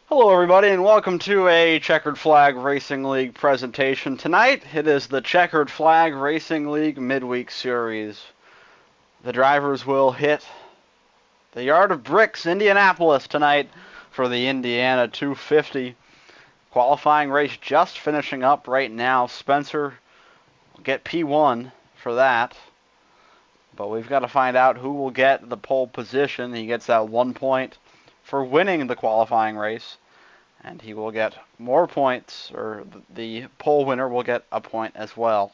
Hello, everybody, and welcome to a Checkered Flag Racing League presentation. Tonight, it is the Checkered Flag Racing League Midweek Series. The drivers will hit the Yard of Bricks, Indianapolis, tonight for the Indiana 250. Qualifying race just finishing up right now. Spencer will get P1 for that, but we've got to find out who will get the pole position. He gets that 1 point for winning the qualifying race, and he will get more points, or the pole winner will get a point as well.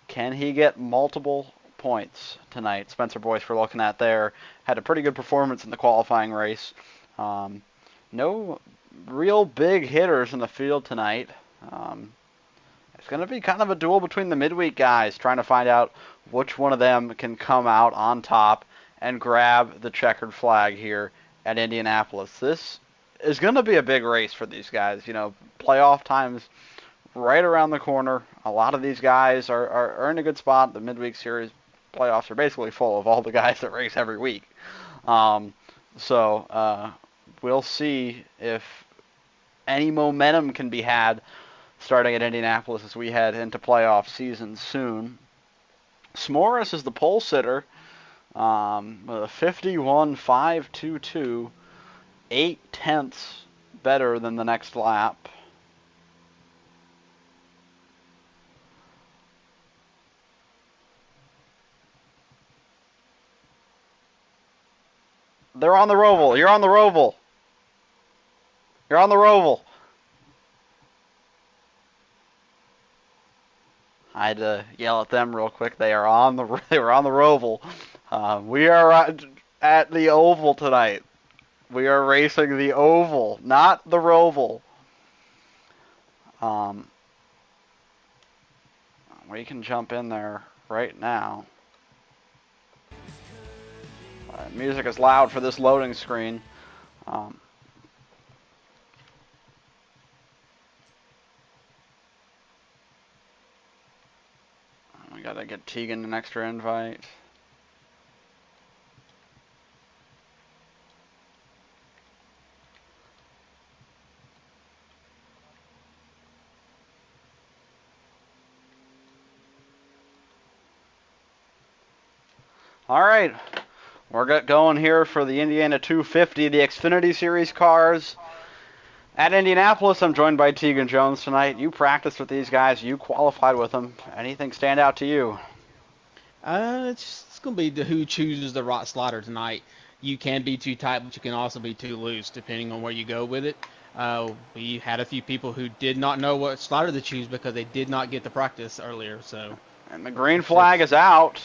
Can he get multiple points tonight? Spencer Boyce, we're looking at there, had a pretty good performance in the qualifying race. No real big hitters in the field tonight. It's going to be kind of a duel between the midweek guys, trying to find out which one of them can come out on top and grab the checkered flag here at Indianapolis. This is going to be a big race for these guys. You know, playoff time's right around the corner. A lot of these guys are in a good spot. The midweek series playoffs are basically full of all the guys that race every week. So we'll see if any momentum can be had starting at Indianapolis as we head into playoff season soon. S'mores is the pole sitter with a 51.522, 0.8 better than the next lap. They're on the Roval. You're on the Roval. You're on the Roval. I had to yell at them real quick. They were on the Roval. We are at the Oval tonight. We are racing the Oval, not the Roval. We can jump in there right now. Music is loud for this loading screen. We gotta get Tegan an extra invite. All right, we're going here for the Indiana 250, the Xfinity Series cars. At Indianapolis, I'm joined by Tegan Jones tonight. You practiced with these guys. You qualified with them. Anything stand out to you? It's going to be who chooses the right slider tonight. You can be too tight, but you can also be too loose, depending on where you go with it. We had a few people who did not know what slider to choose because they did not get the practice earlier. So, And the green flag is out.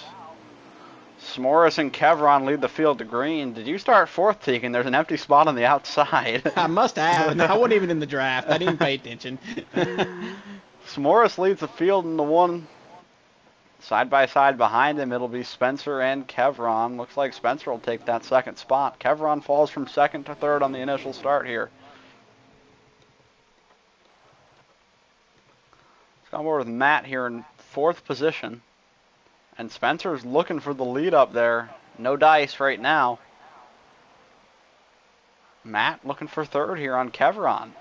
S'mores and Kevron lead the field to green. Did you start fourth, Tegan? There's an empty spot on the outside. I must have. No, I wasn't even in the draft. I didn't pay attention. S'mores leads the field in the one side by side behind him. It'll be Spencer and Kevron. Looks like Spencer will take that second spot. Kevron falls from second to third on the initial start here. Let's go over with Matt here in fourth position. And Spencer's looking for the lead up there. No dice right now. Matt looking for third here on Kevron.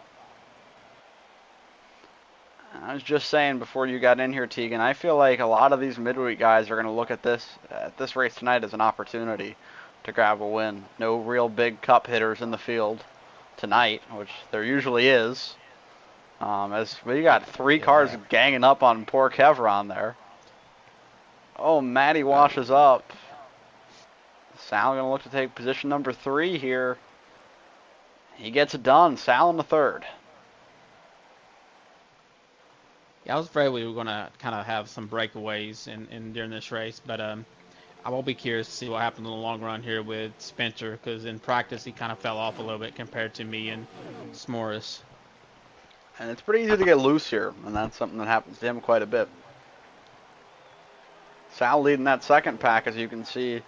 I was just saying before you got in here, Tegan, I feel like a lot of these midweek guys are going to look at this race tonight as an opportunity to grab a win. No real big cup hitters in the field tonight, which there usually is. As we got three cars ganging up on poor Kevron there. Oh, Matty washes up. Sal going to look to take position number 3 here. He gets it done. Sal in the third. Yeah, I was afraid we were going to kind of have some breakaways in during this race, but I will be curious to see what happens in the long run here with Spencer, because in practice he kind of fell off a little bit compared to me and S'mores. And it's pretty easy to get loose here, and that's something that happens to him quite a bit. Sal leading that second pack, as you can see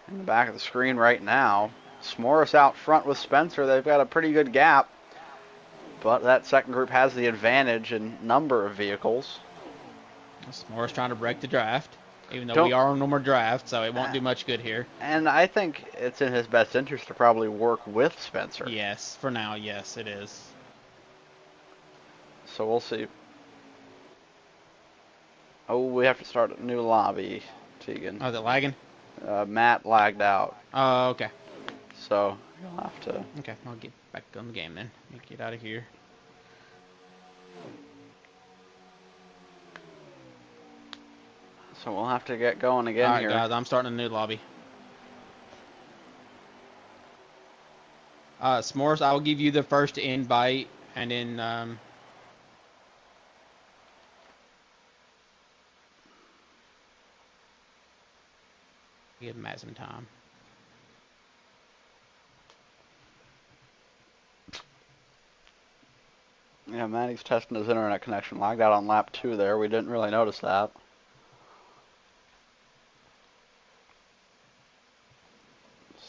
in the back of the screen right now. S'mores out front with Spencer. They've got a pretty good gap, but that second group has the advantage in number of vehicles. S'mores trying to break the draft. even though we are on no more draft, so it won't do much good here. And I think it's in his best interest to probably work with Spencer. Yes, for now, yes, it is. So we'll see. Oh, we have to start a new lobby, Tegan. Oh, is it lagging? Matt lagged out. Oh, okay. So you'll have to. Okay, I'll get back on the game then. Let me get out of here. So we'll have to get going again All right, here. guys, I'm starting a new lobby. S'mores, I will give you the first invite, and then give Matt some time. Yeah, Matty's testing his internet connection. Lagged out on lap 2 there. We didn't really notice that.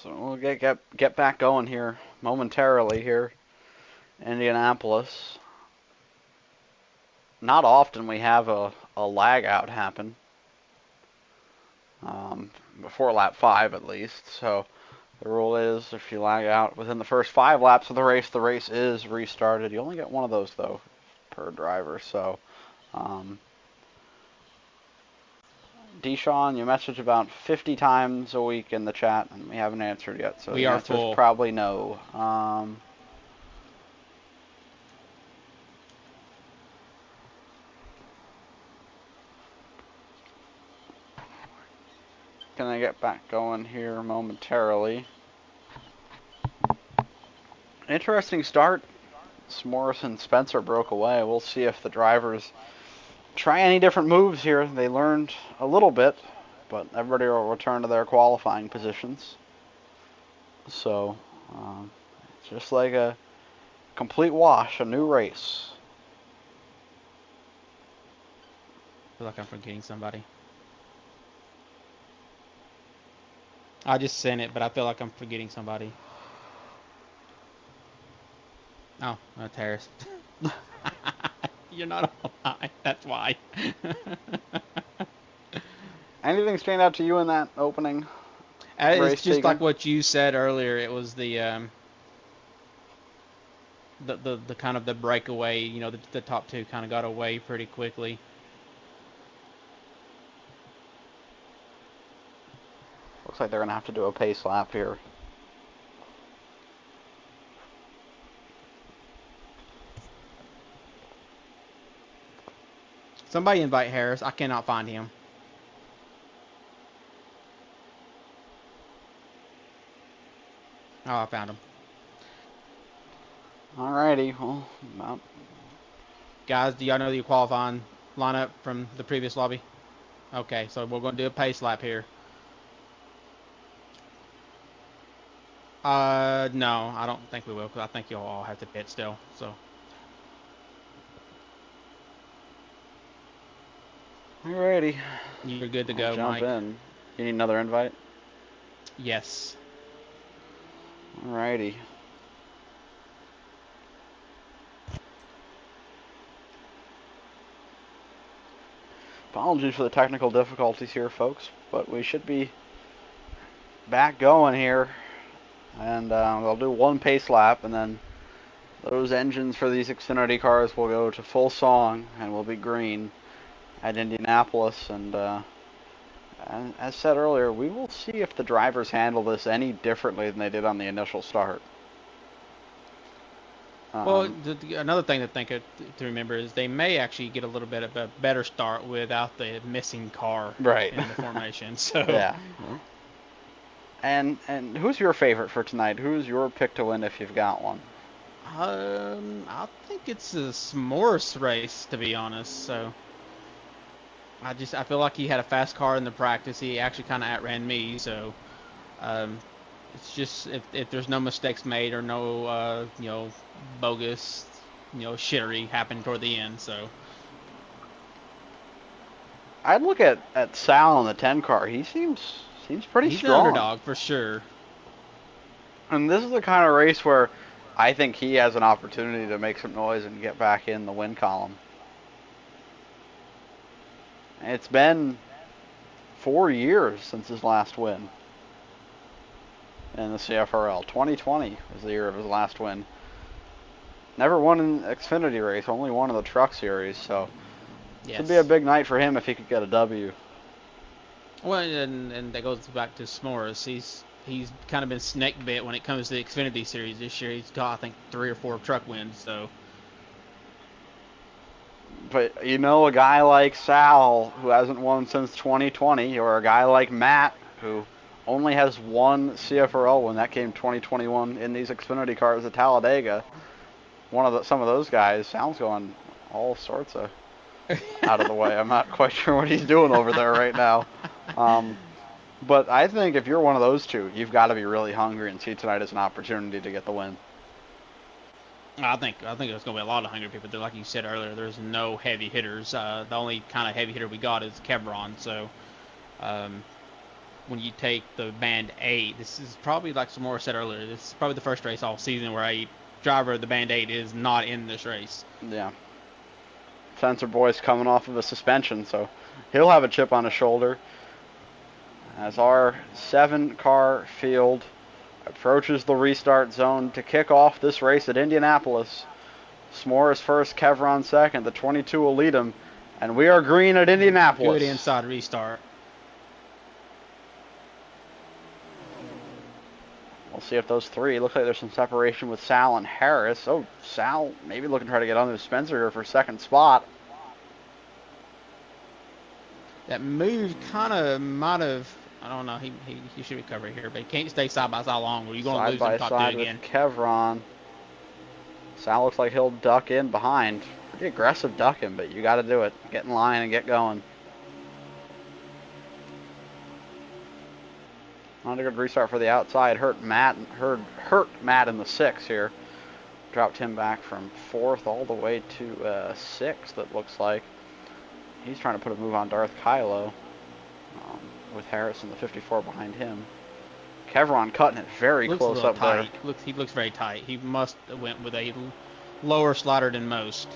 So we'll get back going here momentarily here. Indianapolis. Not often we have a lag out happen. Before lap 5 at least. So the rule is if you lag out within the first 5 laps of the race is restarted. You only get one of those though per driver. So Deshaun, you message about 50 times a week in the chat, and we haven't answered yet. So we the are answer's full. probably no. Gonna get back going here momentarily. Interesting start. S'mores and Spencer broke away. We'll see if the drivers try any different moves here. They learned a little bit, but everybody will return to their qualifying positions. So, it's just like a complete wash, a new race. I feel like I'm forgetting somebody. I just sent it, but I feel like I'm forgetting somebody. Oh, that's Harris. You're not online. That's why. Anything stand out to you in that opening? It's just like what you said earlier. It was the kind of the breakaway. You know, the top 2 kind of got away pretty quickly. Looks like they're going to have to do a pace lap here. Somebody invite Harris. I cannot find him. Oh, I found him. Alrighty, well, Guys, do y'all know the qualifying lineup from the previous lobby? Okay, so we're going to do a pace lap here. No, I don't think we will, because I think you'll all have to pit still, so. Alrighty. You're good to go, jump Mike. In. You need another invite? Yes. Alrighty. Apologies for the technical difficulties here, folks, but we should be back going here. And they'll do one pace lap, and then those engines for these Xfinity cars will go to full song and will be green at Indianapolis. And as said earlier, we will see if the drivers handle this any differently than they did on the initial start. Well, another thing to remember is they may actually get a little bit of a better start without the missing car in the formation. So yeah. And who's your favorite for tonight? Who's your pick to win if you've got one? I think it's a S'mores race, to be honest. So I feel like he had a fast car in the practice. He actually kind of outran me. So it's just if there's no mistakes made or no bogus shittery happened toward the end. So I'd look at Sal in the 10 car. He seems pretty strong. He's an underdog for sure. And this is the kind of race where I think he has an opportunity to make some noise and get back in the win column. It's been 4 years since his last win in the CFRL. 2020 was the year of his last win. Never won an Xfinity race, only won in the Truck Series, so Yes. it'd be a big night for him if he could get a W. Well, and that goes back to S'mores. He's kind of been snake bit when it comes to the Xfinity Series this year. He's got, I think, 3 or 4 truck wins, so. But, you know, a guy like Sal, who hasn't won since 2020, or a guy like Matt, who only has one CFRL win, that came 2021 in these Xfinity cars at Talladega. Some of those guys, Sal's going all sorts of out of the way. I'm not quite sure what he's doing over there right now. But I think if you're one of those two, you've got to be really hungry and see tonight as an opportunity to get the win. I think there's going to be a lot of hungry people. Like you said earlier, there's no heavy hitters. The only kind of heavy hitter we got is Chevron. So when you take the Band 8, this is probably, like S'mores said earlier, this is probably the first race all season where a driver of the Band 8 is not in this race. Yeah. Spencer Boy's coming off of a suspension, so he'll have a chip on his shoulder. As our 7-car field approaches the restart zone to kick off this race at Indianapolis. S'mores first, Chevron second. The 22 will lead him, and we are green at Indianapolis. Good inside restart. We'll see if those three, looks like there's some separation with Sal and Harris. Oh, Sal maybe looking to try to get under Spencer here for second spot. That move kind of might have, I don't know, he should recover here, but he can't stay side by side long, or you're going to lose him top two again. With Chevron. Sal looks like he'll duck in behind. Pretty aggressive ducking, but you got to do it. Get in line and get going. Not a good restart for the outside. Hurt Matt in the 6 here. Dropped him back from 4th all the way to 6th, it looks like. He's trying to put a move on Darth Kylo with Harris in the 54 behind him. Chevron cutting it very close up tight. there. He looks very tight. He must have went with a lower slider than most.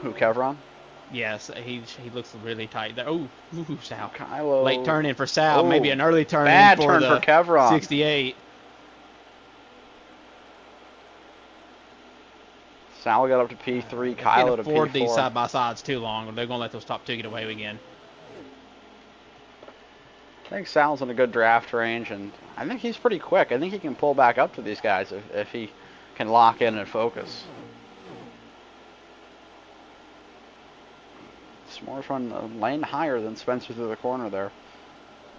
Who, Chevron? Yes, he looks really tight. Oh, Sal. Kylo. Late turn in for Sal. Oh, maybe an early turn bad in turn for Chevron. 68. Sal got up to P3, Kylo to P4. Can't afford these side-by-sides too long, or they're going to let those top two get away again. I think Sal's in a good draft range, and I think he's pretty quick. I think he can pull back up to these guys if he can lock in and focus. S'mores run a lane higher than Spencer through the corner there.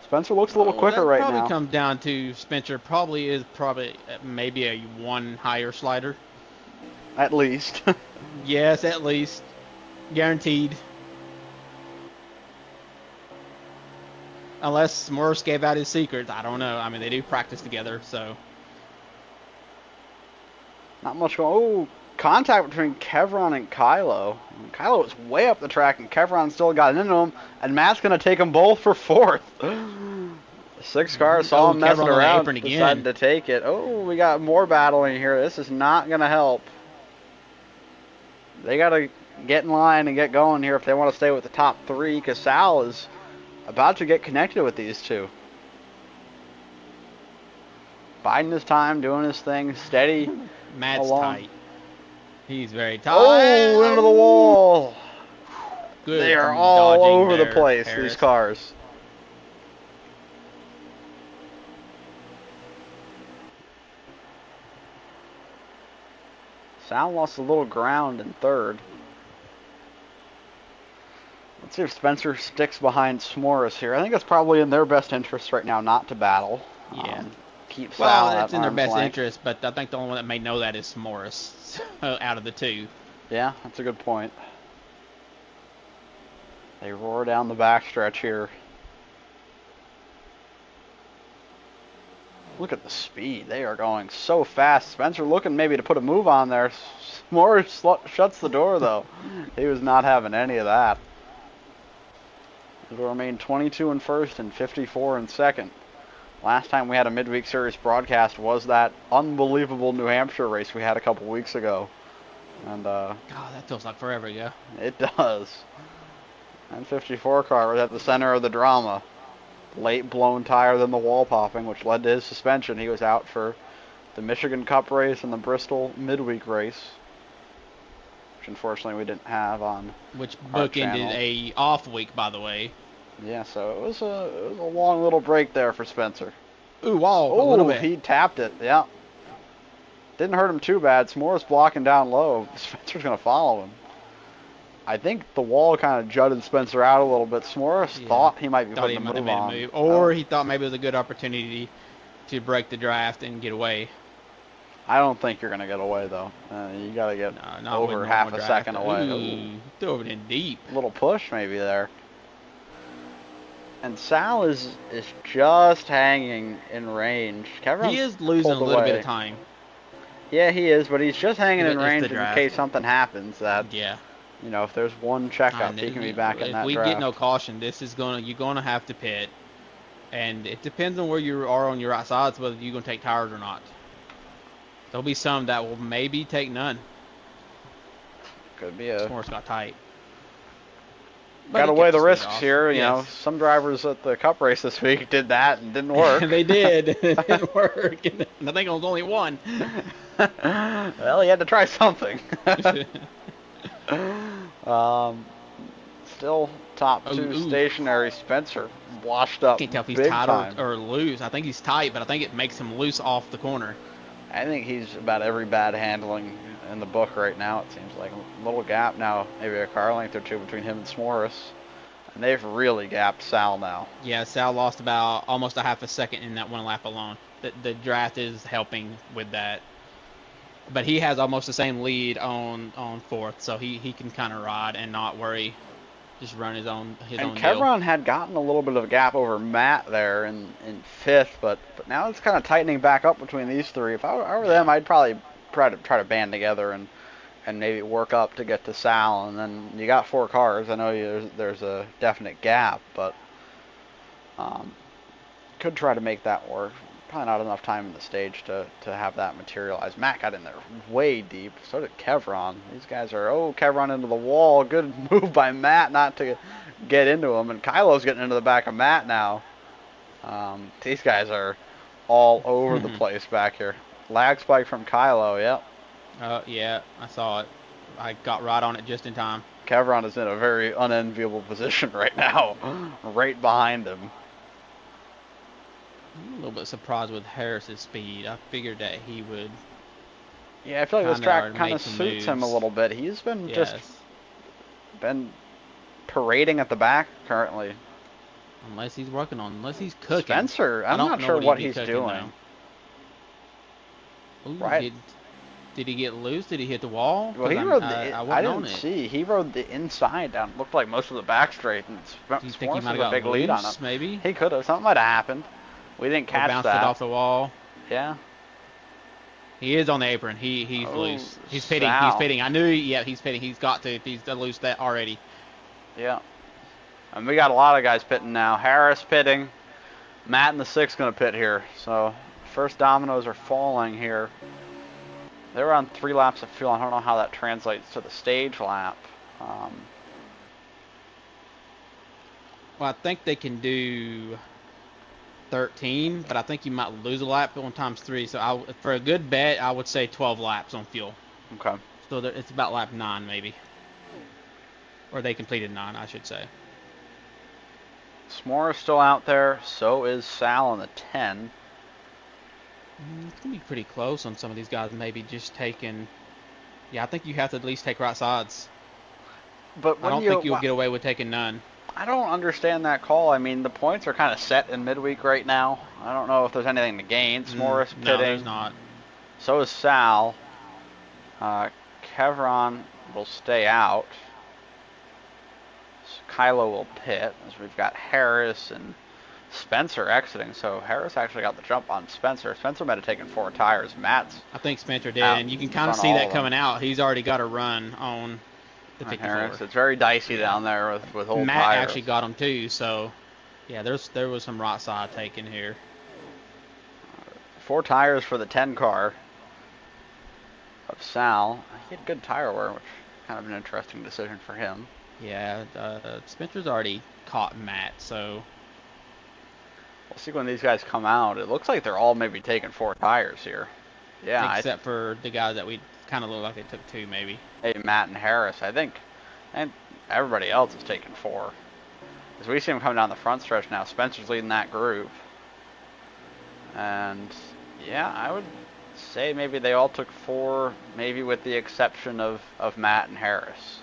Spencer looks a little quicker right now. Probably comes down to Spencer probably maybe a 1 higher slider. At least. Yes, at least. Guaranteed. Unless S'mores gave out his secrets. I don't know. I mean, they do practice together, so. Not much going. Oh, contact between Chevron and Kylo. Kylo was way up the track, and Chevron still got into him, and Matt's going to take them both for 4th. The 6 car saw him messing around, decided to take it. Oh, we got more battling here. This is not going to help. They got to get in line and get going here if they want to stay with the top 3, because Sal is about to get connected with these two. Biding his time, doing his thing, steady. Matt's tight. He's very tight. Oh, into the wall. Good. They are all over the place, Harris. These cars. Sal lost a little ground in 3rd. Let's see if Spencer sticks behind S'mores here. I think it's probably in their best interest right now not to battle. Yeah. Keep Sal it's in their best length. interest, but I think the only one that may know that is S'mores out of the 2. Yeah, that's a good point. They roar down the backstretch here. Look at the speed. They are going so fast. Spencer looking maybe to put a move on there. S'mores shuts the door, though. He was not having any of that. It will remain 22 in 1st and 54 in 2nd. Last time we had a midweek series broadcast was that unbelievable New Hampshire race we had a couple weeks ago. And God, that feels like forever ago. It does. And 54 car was at the center of the drama. late blown tire than the wall popping, which led to his suspension. He was out for the Michigan Cup race and the Bristol Midweek race, which unfortunately we didn't have on Which our bookended channel. a off week, by the way. Yeah, so it was a long little break there for Spencer. Ooh, wow, a little bit. He tapped it, yeah. Didn't hurt him too bad. S'more's blocking down low. Spencer's going to follow him. I think the wall kind of jutted Spencer out a little bit. S'more thought he might be putting the move on. Or he thought maybe it was a good opportunity to break the draft and get away. I don't think you're going to get away, though. You got to get over half a second away. Ooh, threw it in deep. A little push maybe there. And Sal is just hanging in range. He is losing a little bit of time. Yeah, he is, but he's just hanging in range in case something happens. If there's one checkup, he can be back in that draft. If we get no caution, you're gonna have to pit, and it depends on where you are on your right sides whether you're gonna take tires or not. There'll be some that will maybe take none. Could be a. S'more's got tight. Got to weigh the risks here. You know, some drivers at the Cup race this week did that and didn't work. They did. It didn't work. And I think it was only one. Well, he had to try something. Still top two stationary. Spencer washed up. Can't tell if he's big tight time. or loose. I think he's tight, but I think it makes him loose off the corner. I think he's about every bad handling in the book right now. It seems like a little gap now, maybe a car length or two between him and S'mores. And they've really gapped Sal now. Yeah, Sal lost about almost a half a second in that one lap alone. The draft is helping with that. But he has almost the same lead on fourth, so he can kind of ride and not worry. Just run his own deal. And Kevron had gotten a little bit of a gap over Matt there in fifth, but now it's kind of tightening back up between these three. If I were them, I'd probably try to band together and maybe work up to get to Sal. And then you got four cars. I know there's a definite gap, but could try to make that work. Probably not enough time in the stage to have that materialize. Matt got in there way deep. So did Kevron. These guys are, Kevron into the wall. Good move by Matt not to get into him. And Kylo's getting into the back of Matt now. These guys are all over the place back here. Lag spike from Kylo, yep. Yeah, I saw it. I got right on it just in time. Kevron is in a very unenviable position right now, right behind him. I'm a little bit surprised with Harris's speed. I figured that he would. Yeah, I feel like this track kind of suits him a little bit. He's been been parading at the back currently. Unless he's cooking. Spencer, I'm not sure what he's doing. Ooh, right. Did he get loose? Did he hit the wall? Well, he rode I didn't see. He rode the inside down. Looked like most of the back straight. And do you think he might have got a big lead on him? Maybe. He could have. Something might have happened. We didn't catch that. Bounced it off the wall. Yeah. He is on the apron. He's loose. He's pitting. Sal. He's pitting. I knew. Yeah, he's pitting. He's got to. If he's loose that already. Yeah. And we got a lot of guys pitting now. Harris pitting. Matt in the 6 going to pit here. So first dominoes are falling here. They were on 3 laps of fuel. I don't know how that translates to the stage lap. Well, I think they can do 13, but I think you might lose a lap on times 3. So for a good bet, I would say 12 laps on fuel. Okay. So it's about lap 9 maybe. Or they completed 9, I should say. S'more is still out there. So is Sal in the 10. It's going to be pretty close on some of these guys. Maybe just taking... Yeah, I think you have to at least take right sides. But I don't think you'll get away with taking none. I don't understand that call. I mean, the points are kind of set in midweek right now. I don't know if there's anything to gain. S'more is pitting. No, there's not. So is Sal. Kevron will stay out. So Kylo will pit. As we've got Harris and Spencer exiting. So Harris actually got the jump on Spencer. Spencer might have taken 4 tires. I think Spencer did, and you can kind of see that coming out. He's already got a run on the 54. Harris. It's very dicey down there with old Matt tires. actually got him too, so yeah, there was some right side taken here. 4 tires for the 10 car of Sal. He had good tire wear, which is kind of an interesting decision for him. Yeah, Spencer's already caught Matt, so We'll see when these guys come out. It looks like they're all maybe taking 4 tires here. Yeah. Except for the guys that we kind of look like they took 2, maybe. Hey, Matt and Harris, I think. And everybody else is taking 4. As we see him coming down the front stretch now, Spencer's leading that group. And, yeah, I would say maybe they all took 4, maybe with the exception of Matt and Harris.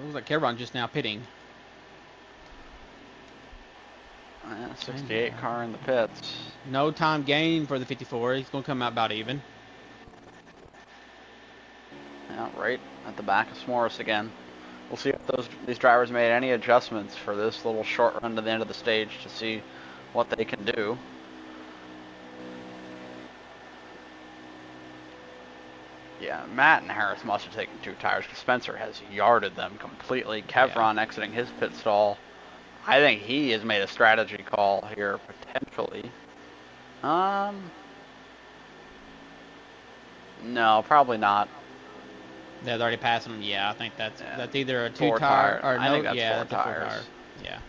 Looks like Kevron just now pitting. 68 car in the pits. No time gain for the 54. He's going to come out about even. Yeah, right at the back of S'mores again. We'll see if these drivers made any adjustments for this little short run to the end of the stage to see what they can do. Yeah, Matt and Harris must have taken 2 tires because Spencer has yarded them completely. Kevron exiting his pit stall. I think he has made a strategy call here, potentially. No, probably not. They're already passing them. Yeah, I think that's either a 2 4 tire tire. or I no. think that's Yeah, 4 that's a 4 tires. tire. Yeah.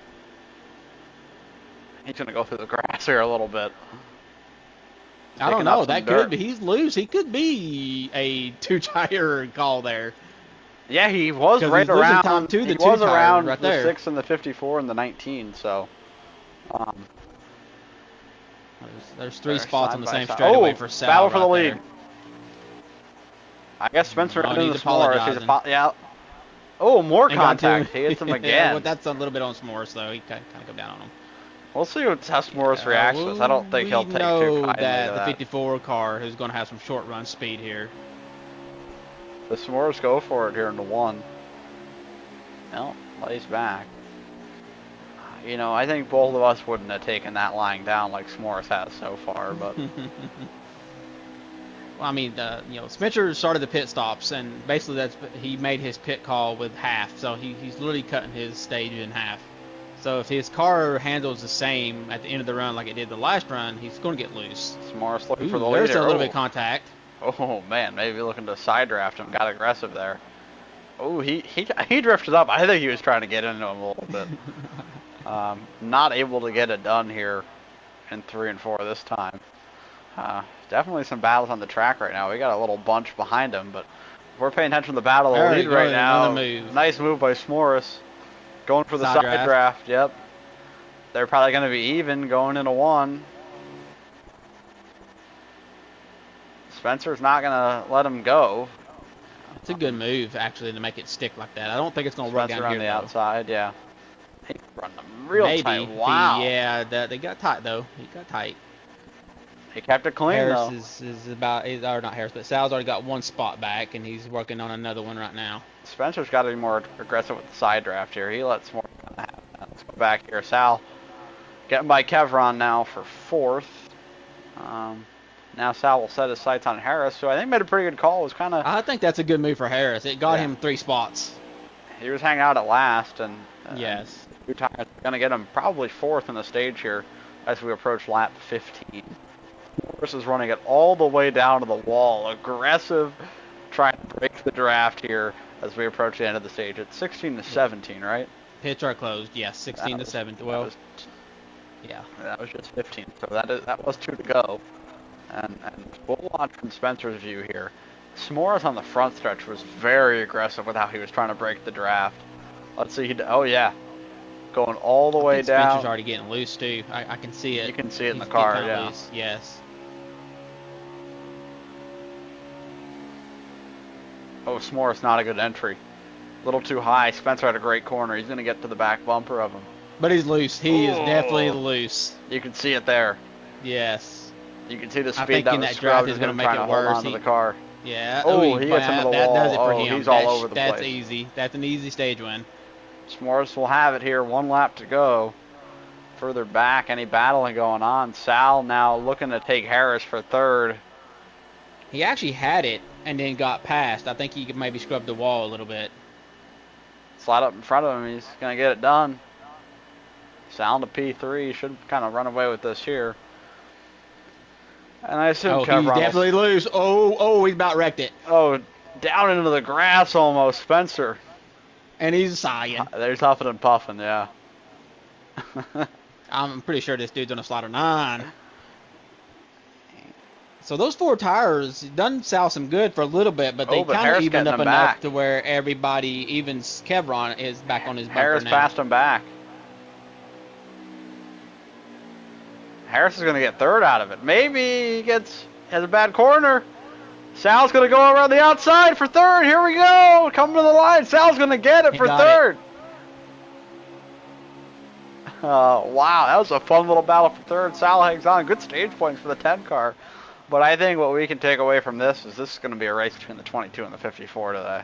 He's going to go through the grass here a little bit. I don't know. That could be. He's loose. He could be a 2 tire call there. Yeah, he was right around. He was around the 6 and the 54 and the 19. So, there's 3 spots on the same straightaway for Sal. Battle for the lead. There. I guess Spencer in the S'mores. Yeah. Oh, more contact. He hits him again. Yeah, well, that's a little bit on S'mores, though. He kind of go down on him. We'll see how S'mores reacts to this. I don't think he'll take too kindly to that. The 54 car is going to have some short run speed here. The S'mores go for it here in the 1. Well, lays back. You know, I think both of us wouldn't have taken that lying down like S'mores has so far, but... Well, I mean, Spencer started the pit stops, and basically he made his pit call with half, so he's literally cutting his stage in half. So if his car handles the same at the end of the run like it did the last run, he's going to get loose. S'mores looking for the lead. There's a little bit of contact. Oh man, maybe looking to side draft him. Got aggressive there. Oh, he drifted up. I think he was trying to get into him a little bit. Not able to get it done here in 3 and 4 this time. Definitely some battles on the track right now. We got a little bunch behind him, but we're paying attention to the battle of the lead right now. Nice move by S'mores. Going for the side draft. Yep. They're probably going to be even going into 1. Spencer's not going to let him go. It's a good move, actually, to make it stick like that. I don't think it's going to work down here, on the outside, yeah. He's running them real tight. Wow. They got tight, though. He got tight. He kept it clean, Harris is about, or not Harris, but Sal's already got 1 spot back, and he's working on another one right now. Spencer's got to be more aggressive with the side draft here. He lets more kind of happen. Let's go back here. Sal getting by Kevron now for 4th. Now Sal will set his sights on Harris, who I think made a pretty good call. It was kind of. I think that's a good move for Harris. It got him 3 spots. He was hanging out at last, and yes, 2 tires going to get him probably 4th in the stage here as we approach lap 15. Morris is running it all the way down to the wall, aggressive, trying to break the draft here as we approach the end of the stage. It's 16 to 17, right? Pits are closed. Yes, 16 to 17. Well, yeah, that was just 15. So that was 2 to go. And we'll watch from Spencer's view here. S'mores on the front stretch was very aggressive with how he was trying to break the draft. Let's see. Oh yeah, going all the way down. Spencer's already getting loose too. I can see it. You can see it in the car. Yeah. Loose. Yes. Oh, S'mores not a good entry. A little too high. Spencer had a great corner. He's going to get to the back bumper of him. But he's loose. He is definitely loose. You can see it there. Yes. You can see the speed that was draft is going to make it worse. Onto the car. Yeah. Oh, he gets into the wall. That does it for him. He's all over the place. That's easy. That's an easy stage win. S'mores will have it here. 1 lap to go. Further back, any battling going on. Sal now looking to take Harris for 3rd. He actually had it and then got past. I think he could maybe scrub the wall a little bit. Slide up in front of him. He's going to get it done. Sal to P3. Should kind of run away with this here. And I assume he's definitely loose. He about wrecked it. Oh, down into the grass almost, Spencer. And he's sighing. There's huffing and puffing, yeah. I'm pretty sure this dude's on a slider 9. So those 4 tires done Sal some good for a little bit, but they but kind of Harris evened getting up them enough back. to where everybody, even Kevron, is back on his bumper Harris now. passed him back. Harris is going to get third out of it. Maybe he has a bad corner. Sal's going to go around the outside for third. Here we go. Coming to the line. Sal's going to get it for third. Wow, that was a fun little battle for third. Sal hangs on. Good stage points for the 10 car. But I think what we can take away from this is going to be a race between the 22 and the 54 today.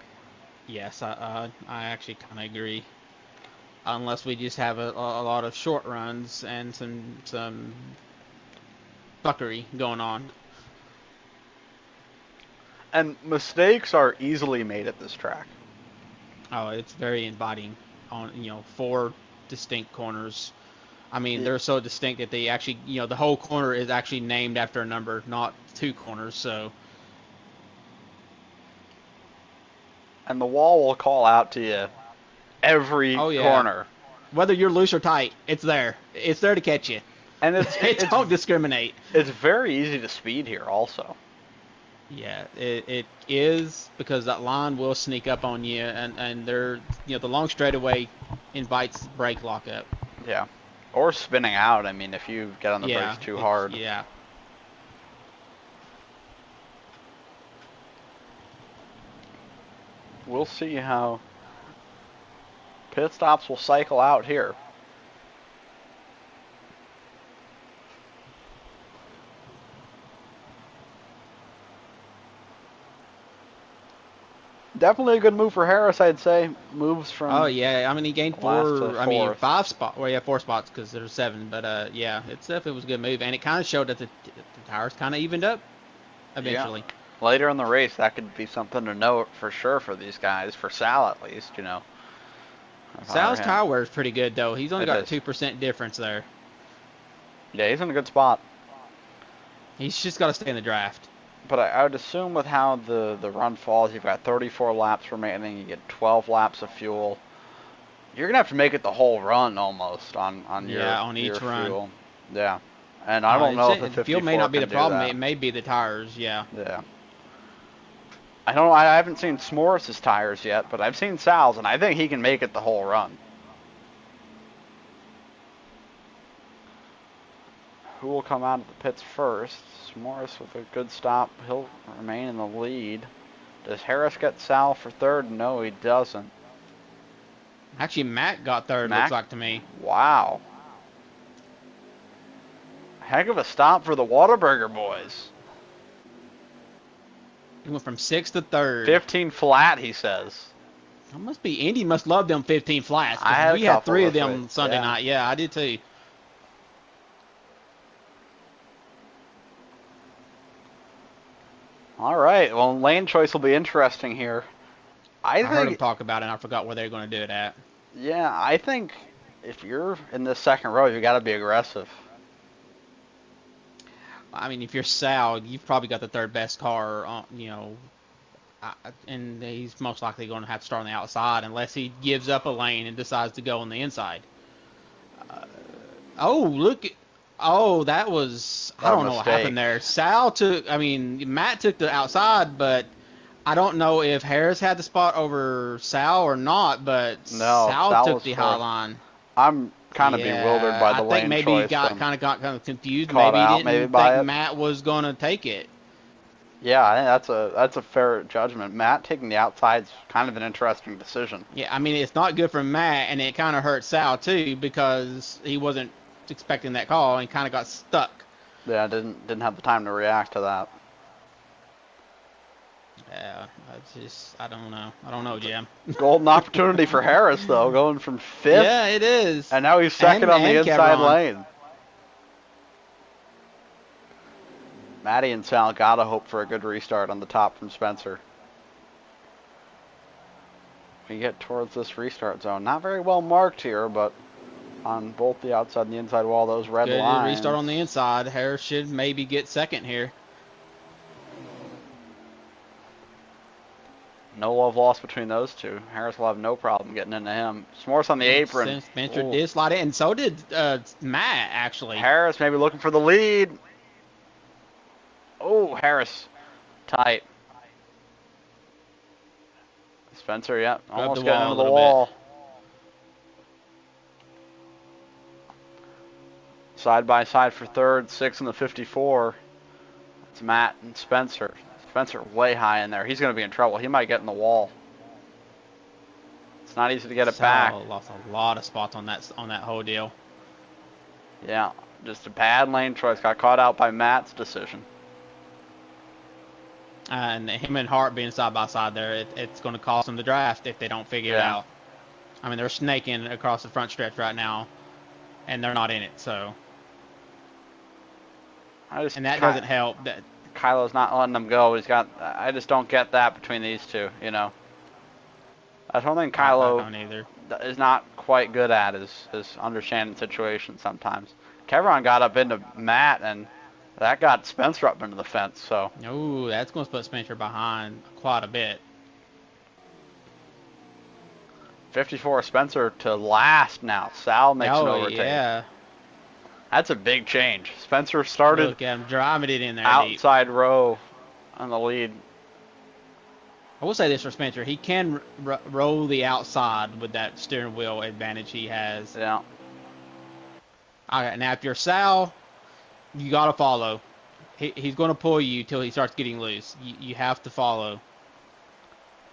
Yes, I actually kind of agree. Unless we just have a lot of short runs and some fuckery going on. And mistakes are easily made at this track. Oh, it's very inviting on 4 distinct corners. I mean, they're so distinct that they actually, the whole corner is actually named after a number, not 2 corners. So. And the wall will call out to you every corner. Whether you're loose or tight, it's there. It's there to catch you. And it don't discriminate. It's very easy to speed here also. Yeah, it is, because that line will sneak up on you, and they're, the long straightaway invites brake lockup. Yeah. Or spinning out. I mean, if you get on the brakes too hard. Yeah. We'll see how pit stops will cycle out here. Definitely a good move for Harris, I'd say. Moves from. Oh yeah, I mean he gained 5 spots. Well, yeah, 4 spots because there's 7. But yeah, it definitely was a good move, and it kind of showed that the tires kind of evened up eventually. Yeah. Later in the race, that could be something to note for sure for these guys, for Sal at least, Sal's tire wear is pretty good though. He's only got a 2% difference there. Yeah, he's in a good spot. He's just got to stay in the draft. But I would assume with how the run falls, you've got 34 laps remaining, you get 12 laps of fuel. You're going to have to make it the whole run almost on each run. Fuel. Yeah. And I don't know if the 54 fuel may not be the problem. That. It may be the tires, yeah. Yeah. I haven't seen S'mores's tires yet, but I've seen Sal's, and I think he can make it the whole run. Who will come out of the pits first? S'mores with a good stop. He'll remain in the lead. Does Harris get Sal for third? No, he doesn't. Actually, Matt got third, looks like to me. Wow. Heck of a stop for the Whataburger boys. He went from 6th to 3rd. 15 flat, he says. It must be, Indy must love them 15 flats. We had 3 of them Sunday night. Yeah, I did too. All right. Well, lane choice will be interesting here. I heard him talk about it, and I forgot where they're going to do it at. Yeah, I think if you're in this second row, you got to be aggressive. I mean, if you're Sal, you've probably got the 3rd best car, and he's most likely going to have to start on the outside unless he gives up a lane and decides to go on the inside. That was, I don't know what happened there. Matt took the outside, but I don't know if Harris had the spot over Sal or not, but Sal took the high line. I'm kind of bewildered by the lane choice. I think maybe he got kind of confused. Maybe he didn't think Matt was going to take it. Yeah, I think that's a fair judgment. Matt taking the outside is kind of an interesting decision. Yeah, I mean, it's not good for Matt, and it kind of hurt Sal too because he wasn't expecting that call and kind of got stuck. Yeah, didn't have the time to react to that. Yeah, I don't know, Jim. Golden opportunity for Harris though, going from 5th. Yeah, it is. And now he's second on the inside lane. Matty and Sal gotta hope for a good restart on the top from Spencer. We get towards this restart zone. Not very well marked here, but on both the outside and the inside wall, those red lines. Good restart on the inside. Harris should maybe get second here. No love lost between those two. Harris will have no problem getting into him. S'mores on the apron. Spencer Ooh. did slide in, and so did Matt, actually. Harris maybe looking for the lead. Oh, Harris. Tight. Spencer, yeah, almost got into the wall. Side by side for third, 6 in the 54. It's Matt and Spencer. Spencer way high in there. He's going to be in trouble. He might get in the wall. It's not easy to get it back. Lost a lot of spots on that whole deal. Yeah, just a bad lane choice. Got caught out by Matt's decision. And him and Hart being side by side there, it's going to cost them the draft if they don't figure it out. I mean, they're snaking across the front stretch right now, and they're not in it. So, and that doesn't help. Kylo's not letting them go. I just don't get that between these two. You know, that's one thing Kylo is not quite good at is understanding situations sometimes. Kevron got up into Matt, and that got Spencer up into the fence. So. Ooh, that's going to put Spencer behind quite a bit. 54 Spencer to last now. Sal makes an overtake. Yeah. That's a big change. Spencer started. Look at him driving it in there. Outside row on the lead. I will say this for Spencer. He can roll the outside with that steering wheel advantage he has. Yeah. All right, now if you're Sal, you got to follow. He's going to pull you till he starts getting loose. You have to follow.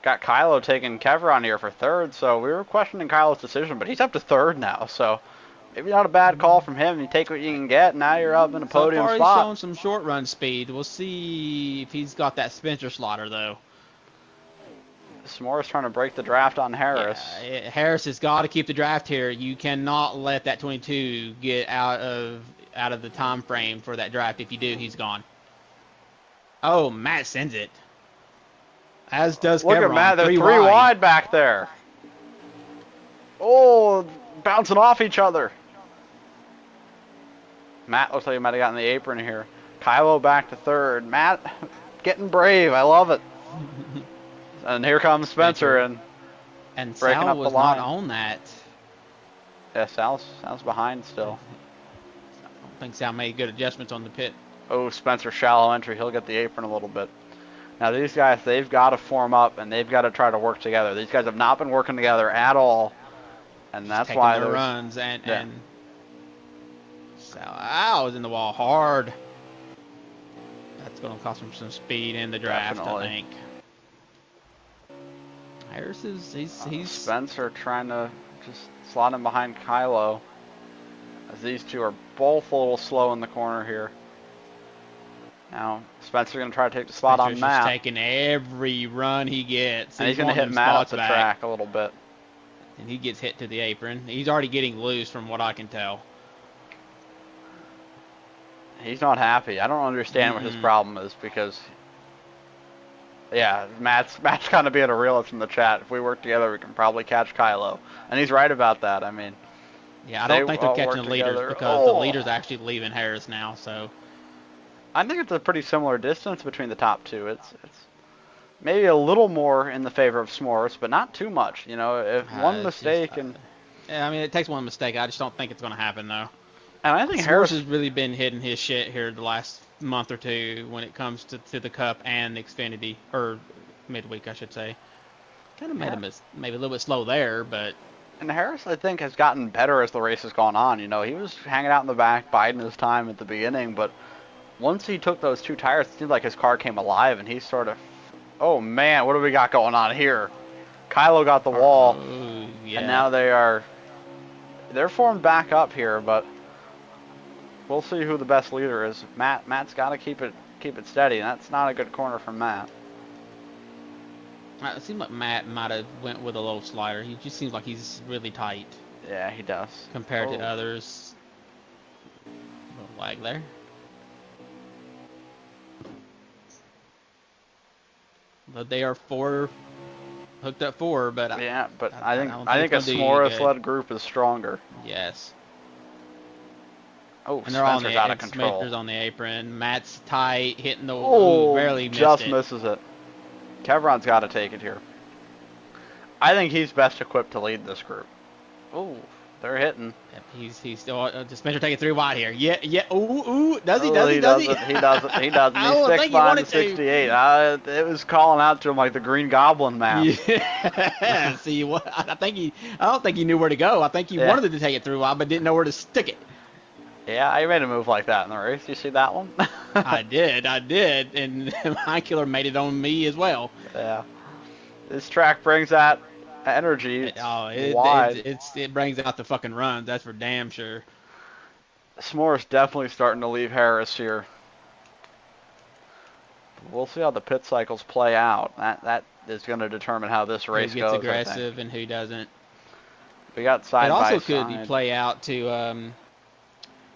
Got Kylo taking Kevron here for third, so we were questioning Kylo's decision, but he's up to third now, so maybe not a bad call from him. You take what you can get, and now you're up in a podium spot. So far he's showing some short run speed. We'll see if he's got that Spencer slaughter, though. S'mores trying to break the draft on Harris. Yeah, Harris has got to keep the draft here. You cannot let that 22 get out of the time frame for that draft. If you do, he's gone. Oh, Matt sends it. As does Kevron. Look at Matt. They're three wide back there. Oh, bouncing off each other. Matt looks like he might have gotten the apron here. Kylo back to third. Matt getting brave. I love it. And here comes Spencer and breaking Sal up was the line. not on that. Yeah, Sal's behind still. I don't think Sal made good adjustments on the pit. Oh, Spencer shallow entry. He'll get the apron a little bit. Now these guys, they've got to form up and they've got to try to work together. These guys have not been working together at all, and that's why they're runs and Sal was in the wall hard. That's going to cost him some speed in the draft, Definitely. I think. Harris is he's Spencer trying to just slot him behind Kylo, as these two are both a little slow in the corner here. Now Spencer's going to try to take the spot on Matt. Just taking every run he gets. And he's going to hit Matt up the track a little bit. And he gets hit to the apron. He's already getting loose from what I can tell. He's not happy. I don't understand what his problem is because, yeah, Matt's kind of being a realist in the chat. If we work together, we can probably catch Kylo. And he's right about that. I mean, yeah, I don't think they're catching the leaders because the leader's actually leaving Harris now. So I think it's a pretty similar distance between the top two. It's maybe a little more in the favor of S'mores, but not too much. You know, if one mistake yeah, I mean, it takes one mistake. I just don't think it's going to happen though. And I think Harris has really been hitting his shit here the last month or two when it comes to the Cup and the Xfinity, or Midweek, I should say. Kind of made him maybe a little bit slow there, but. And Harris, I think, has gotten better as the race has gone on. You know, he was hanging out in the back, biding his time at the beginning, but once he took those two tires, it seemed like his car came alive, and he sort of, oh man, what do we got going on here? Kylo got the wall, yeah. and now they're formed back up here, but we'll see who the best leader is. Matt's got to keep it steady, and that's not a good corner from Matt. It seems like Matt might have went with a low slider. He just seems like he's really tight. Yeah, he does. Compared to others. A little lag there. But they are hooked up four, but yeah, but I think a S'mores-led group is stronger. Yes. Oh, and they're on out of control. Spencer's on the apron. Matt's tight, hitting the barely missed just it. Misses it. Kevron's got to take it here. I think he's best equipped to lead this group. Oh, they're hitting. Yep, he's still Spencer taking 3 wide here. Yeah. Ooh. Does he? Oh, Does he? Does he? He doesn't. He doesn't. I He don't sticks think he by wanted the to. 68. It was calling out to him like the Green Goblin mask. Yeah. See what? I don't think he knew where to go. I think he wanted to take it through wide, but didn't know where to stick it. Yeah, I made a move like that in the race. You see that one? I did, and my killer made it on me as well. Yeah. This track brings that energy. Wide. It brings out the fucking runs. That's for damn sure. S'more's definitely starting to leave Harris here. We'll see how the pit cycles play out. That is going to determine how this race goes. Who gets aggressive and who doesn't. We got side by side. It also could play out to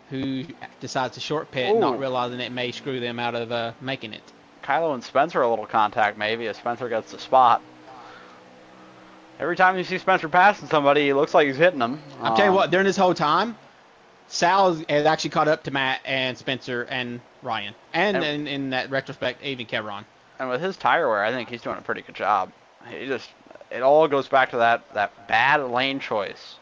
who decides to short pit, not realizing it may screw them out of making it. Kylo and Spencer a little contact maybe as Spencer gets the spot. Every time you see Spencer passing somebody, he looks like he's hitting them. I'll tell you what, during this whole time, Sal has actually caught up to Matt and Spencer and Ryan. And in that retrospect, even Kevron. And with his tire wear, I think he's doing a pretty good job. It all goes back to that bad lane choice,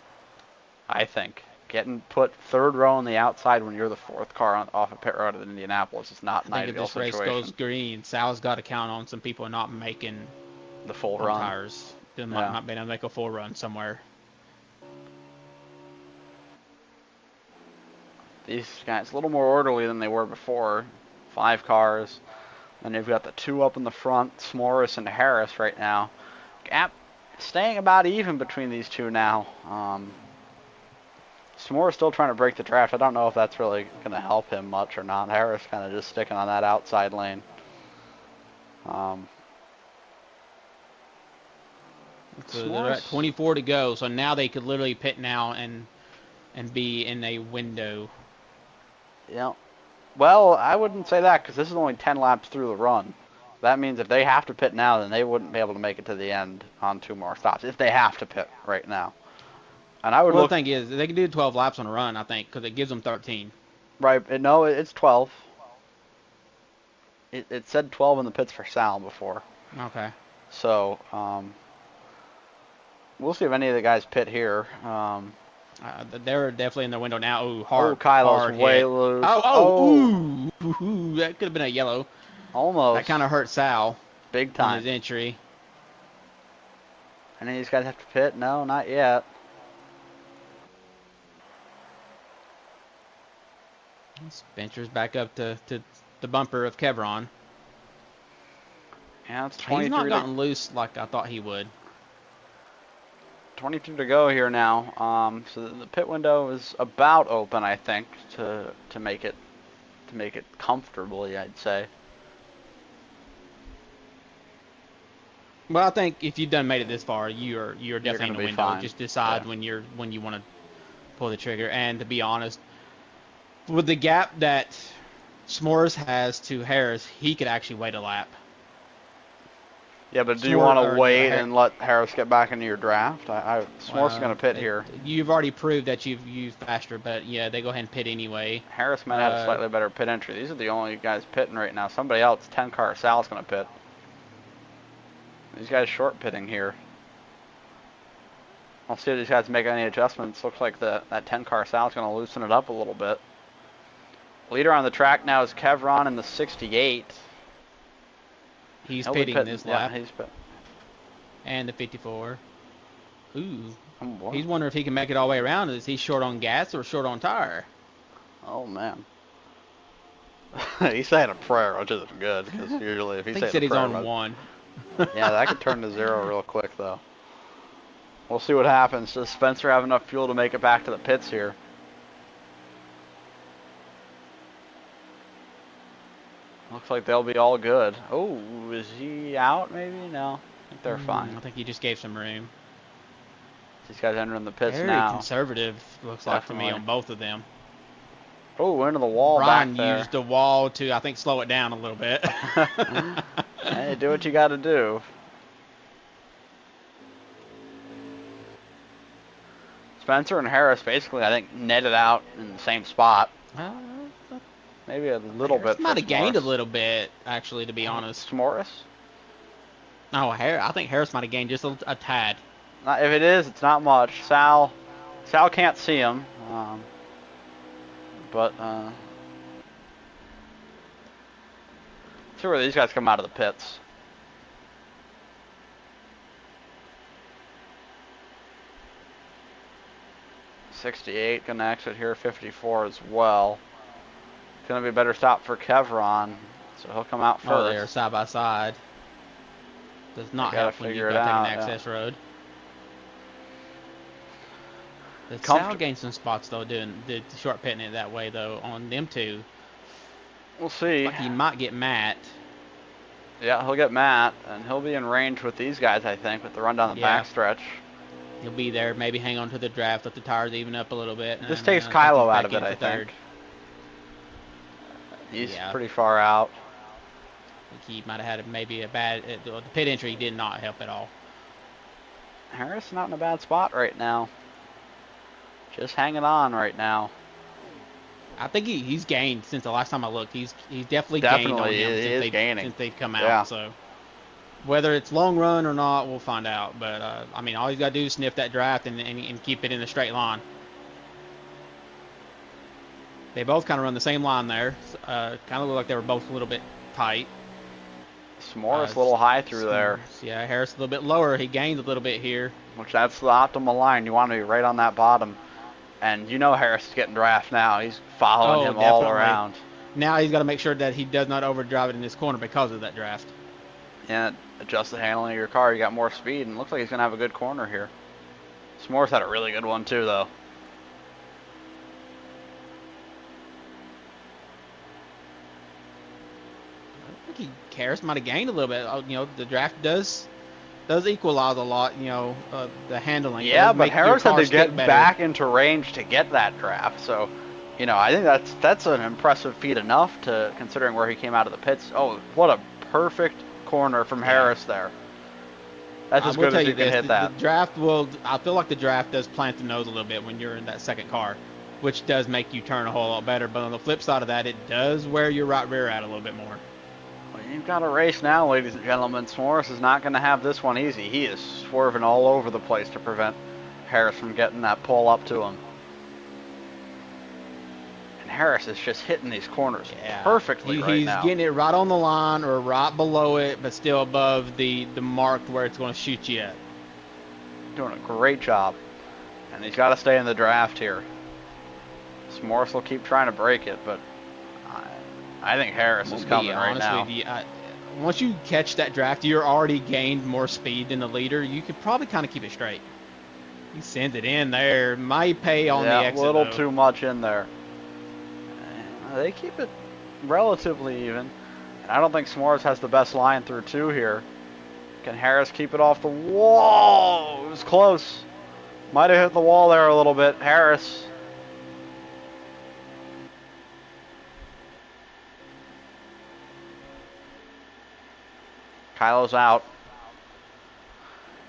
I think. Getting put third row on the outside when you're the 4th car off a pit road in Indianapolis is not an ideal situation. If this race goes green, Sal's got to count on some people not making the full run. Tires. They might not be able to make a full run somewhere. These guys a little more orderly than they were before. 5 cars. And they've got the 2 up in the front, S'mores and Harris right now. Gap staying about even between these 2 now. S'mores still trying to break the draft. I don't know if that's really going to help him much or not. Harris kind of just sticking on that outside lane. So they're at 24 to go. So now they could literally pit now and be in a window. Yeah. Well, I wouldn't say that because this is only 10 laps through the run. That means if they have to pit now, then they wouldn't be able to make it to the end on 2 more stops. If they have to pit right now. And I would the thing is, they can do 12 laps on a run, I think, because it gives them 13. Right. No, it's 12. It said 12 in the pits for Sal before. Okay. So, we'll see if any of the guys pit here. They're definitely in their window now. Ooh, hard. Kylo's way loose. Ooh, that could have been a yellow. Almost. That kind of hurt Sal. Big time. On his entry. Any of these guys have to pit? No, not yet. Spencer's back up to the bumper of Kevron. Yeah, it's 23. He's not gotten loose like I thought he would. 22 to go here now. So the pit window is about open, I think, to make it comfortably, I'd say. Well, I think if you've made it this far, you're definitely in the window. Fine. Just decide when you want to pull the trigger. And to be honest, with the gap that S'mores has to Harris, he could actually wait a lap. Yeah, but do you want to wait and let Harris get back into your draft? S'mores is going to pit here. You've already proved that you've used faster, but yeah, they go ahead and pit anyway. Harris might have a slightly better pit entry. These are the only guys pitting right now. Somebody else, 10 car Sal's going to pit. These guys short pitting here. I'll see if these guys make any adjustments. Looks like that 10 car Sal's going to loosen it up a little bit. Leader on the track now is Kevron in the 68. He's pitting this lap. Yeah, he's pit. And the 54. Ooh. Oh, he's wondering if he can make it all the way around. Is he short on gas or short on tire? Oh, man. He's saying a prayer, which isn't good, because usually if he's saying a prayer... he's on 1. Yeah, that could turn to 0 real quick, though. We'll see what happens. Does Spencer have enough fuel to make it back to the pits here? Looks like they'll be all good. Oh, is he out maybe? No, I think they're fine. I think he just gave some room. These guys entering the pits Very now. conservative, looks like to me, on both of them. Oh, into the wall Brian back there. used the wall to, I think, slow it down a little bit. Hey, do what you got to do. Spencer and Harris basically, I think, netted out in the same spot. Maybe a little bit. Might have gained a little bit, actually, to be honest. S'mores? No, I think Harris might have gained just a tad. If it is, it's not much. Sal can't see him, but see where these guys come out of the pits. '68 gonna exit here. '54 as well. It's gonna be a better stop for Kevron, so he'll come out first. Oh, they're side by side. Does not help when you've got to take an access road. The Sal gained some spots though, doing the short pitting it that way though on them two. We'll see. Like he might get Matt. Yeah, he'll get Matt, and he'll be in range with these guys, I think, with the run down the backstretch. He'll be there, maybe hang on to the draft, let the tires even up a little bit. This takes Kylo out of it, I think. He's pretty far out. I think he might have had maybe a bad... the pit entry did not help at all. Harris not in a bad spot right now. Just hanging on right now. I think he's gained since the last time I looked. He's definitely gained on him since they've come out. Yeah. So whether it's long run or not, we'll find out. But I mean, all he's got to do is sniff that draft and keep it in a straight line. They both kind of run the same line there. Kind of look like they were both a little bit tight. S'more's a little high through there. Yeah, Harris a little bit lower. He gains a little bit here. Which that's the optimal line. You want to be right on that bottom. And you know Harris is getting draft now. He's following him all around. Now he's got to make sure that he does not overdrive it in this corner because of that draft. And adjust the handling of your car. You got more speed, and it looks like he's going to have a good corner here. S'more's had a really good one, too, though. I think Harris might have gained a little bit. You know, the draft does equalize a lot, you know, the handling. Yeah, but Harris had to get back into range to get that draft. So, you know, I think that's an impressive feat enough to considering where he came out of the pits. Oh, what a perfect corner from Harris there. That's as good as you can hit that. The draft I feel like the draft does plant the nose a little bit when you're in that second car, which does make you turn a whole lot better. But on the flip side of that, it does wear your right rear out a little bit more. Well, you've got a race now, ladies and gentlemen. S'mores is not going to have this one easy. He is swerving all over the place to prevent Harris from getting that pull up to him. And Harris is just hitting these corners perfectly right now. He's getting it right on the line or right below it, but still above the mark where it's going to shoot you at. Doing a great job. And he's got to stay in the draft here. S'mores will keep trying to break it, but I think Harris is coming right now. Once you catch that draft, you're already gained more speed than the leader. You could probably kind of keep it straight. You send it in there. Might pay on the exit, a little too much in there. They keep it relatively even. I don't think S'mores has the best line through two here. Can Harris keep it off the wall? It was close. Might have hit the wall there a little bit. Harris. Kylo's out.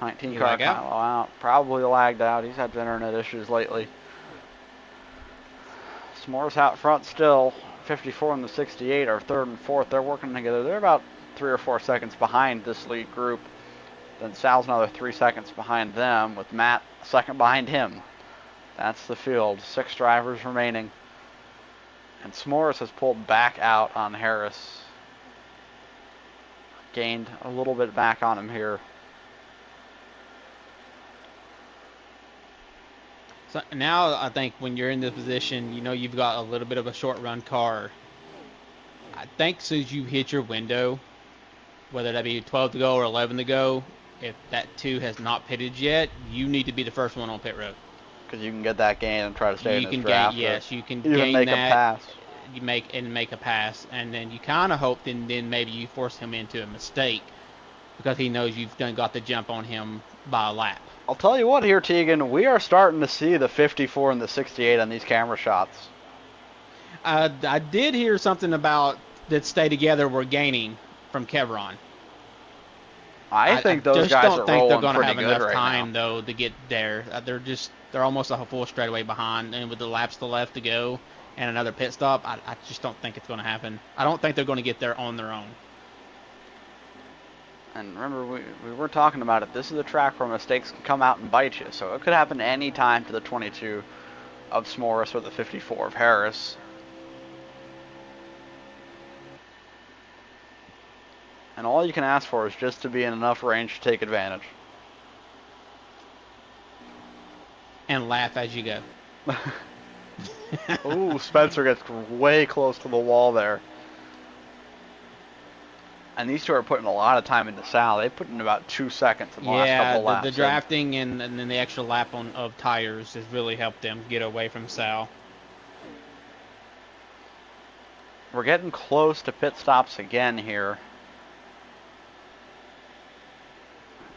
19 car Kylo out. Probably lagged out. He's had internet issues lately. S'mores out front still. 54 and the 68 are third and fourth. They're working together. They're about 3 or 4 seconds behind this lead group. Then Sal's another 3 seconds behind them, with Matt a second behind him. That's the field. 6 drivers remaining. And S'mores has pulled back out on Harris. Gained a little bit back on him here. So now I think when you're in this position, you know you've got a little bit of a short run car. I think as soon as you hit your window, whether that be 12 to go or 11 to go, if that 2 has not pitted yet, you need to be the first one on pit road. Because you can get that gain and try to stay in this draft. Yes, you can even gain make that. A pass. You make a pass, and then you kind of hope then maybe you force him into a mistake because he knows you've got the jump on him by a lap. I'll tell you what here, Tegan, we are starting to see the 54 and the 68 on these camera shots. I did hear something about that stay together were gaining from Kevron. I think those guys are rolling pretty good right now. I just don't think they're going to have enough time though to get there. They're almost a full straightaway behind, and with the laps to left to go and another pit stop, I just don't think it's going to happen. I don't think they're going to get there on their own. And remember, we were talking about it. This is a track where mistakes can come out and bite you. So it could happen any time to the 22 of S'mores or the 54 of Harris. And all you can ask for is just to be in enough range to take advantage. And laugh as you go. Ooh, Spencer gets way close to the wall there. And these two are putting a lot of time into Sal. They put in about 2 seconds in the last couple laps. Yeah, the drafting and then the extra lap of tires has really helped them get away from Sal. We're getting close to pit stops again here.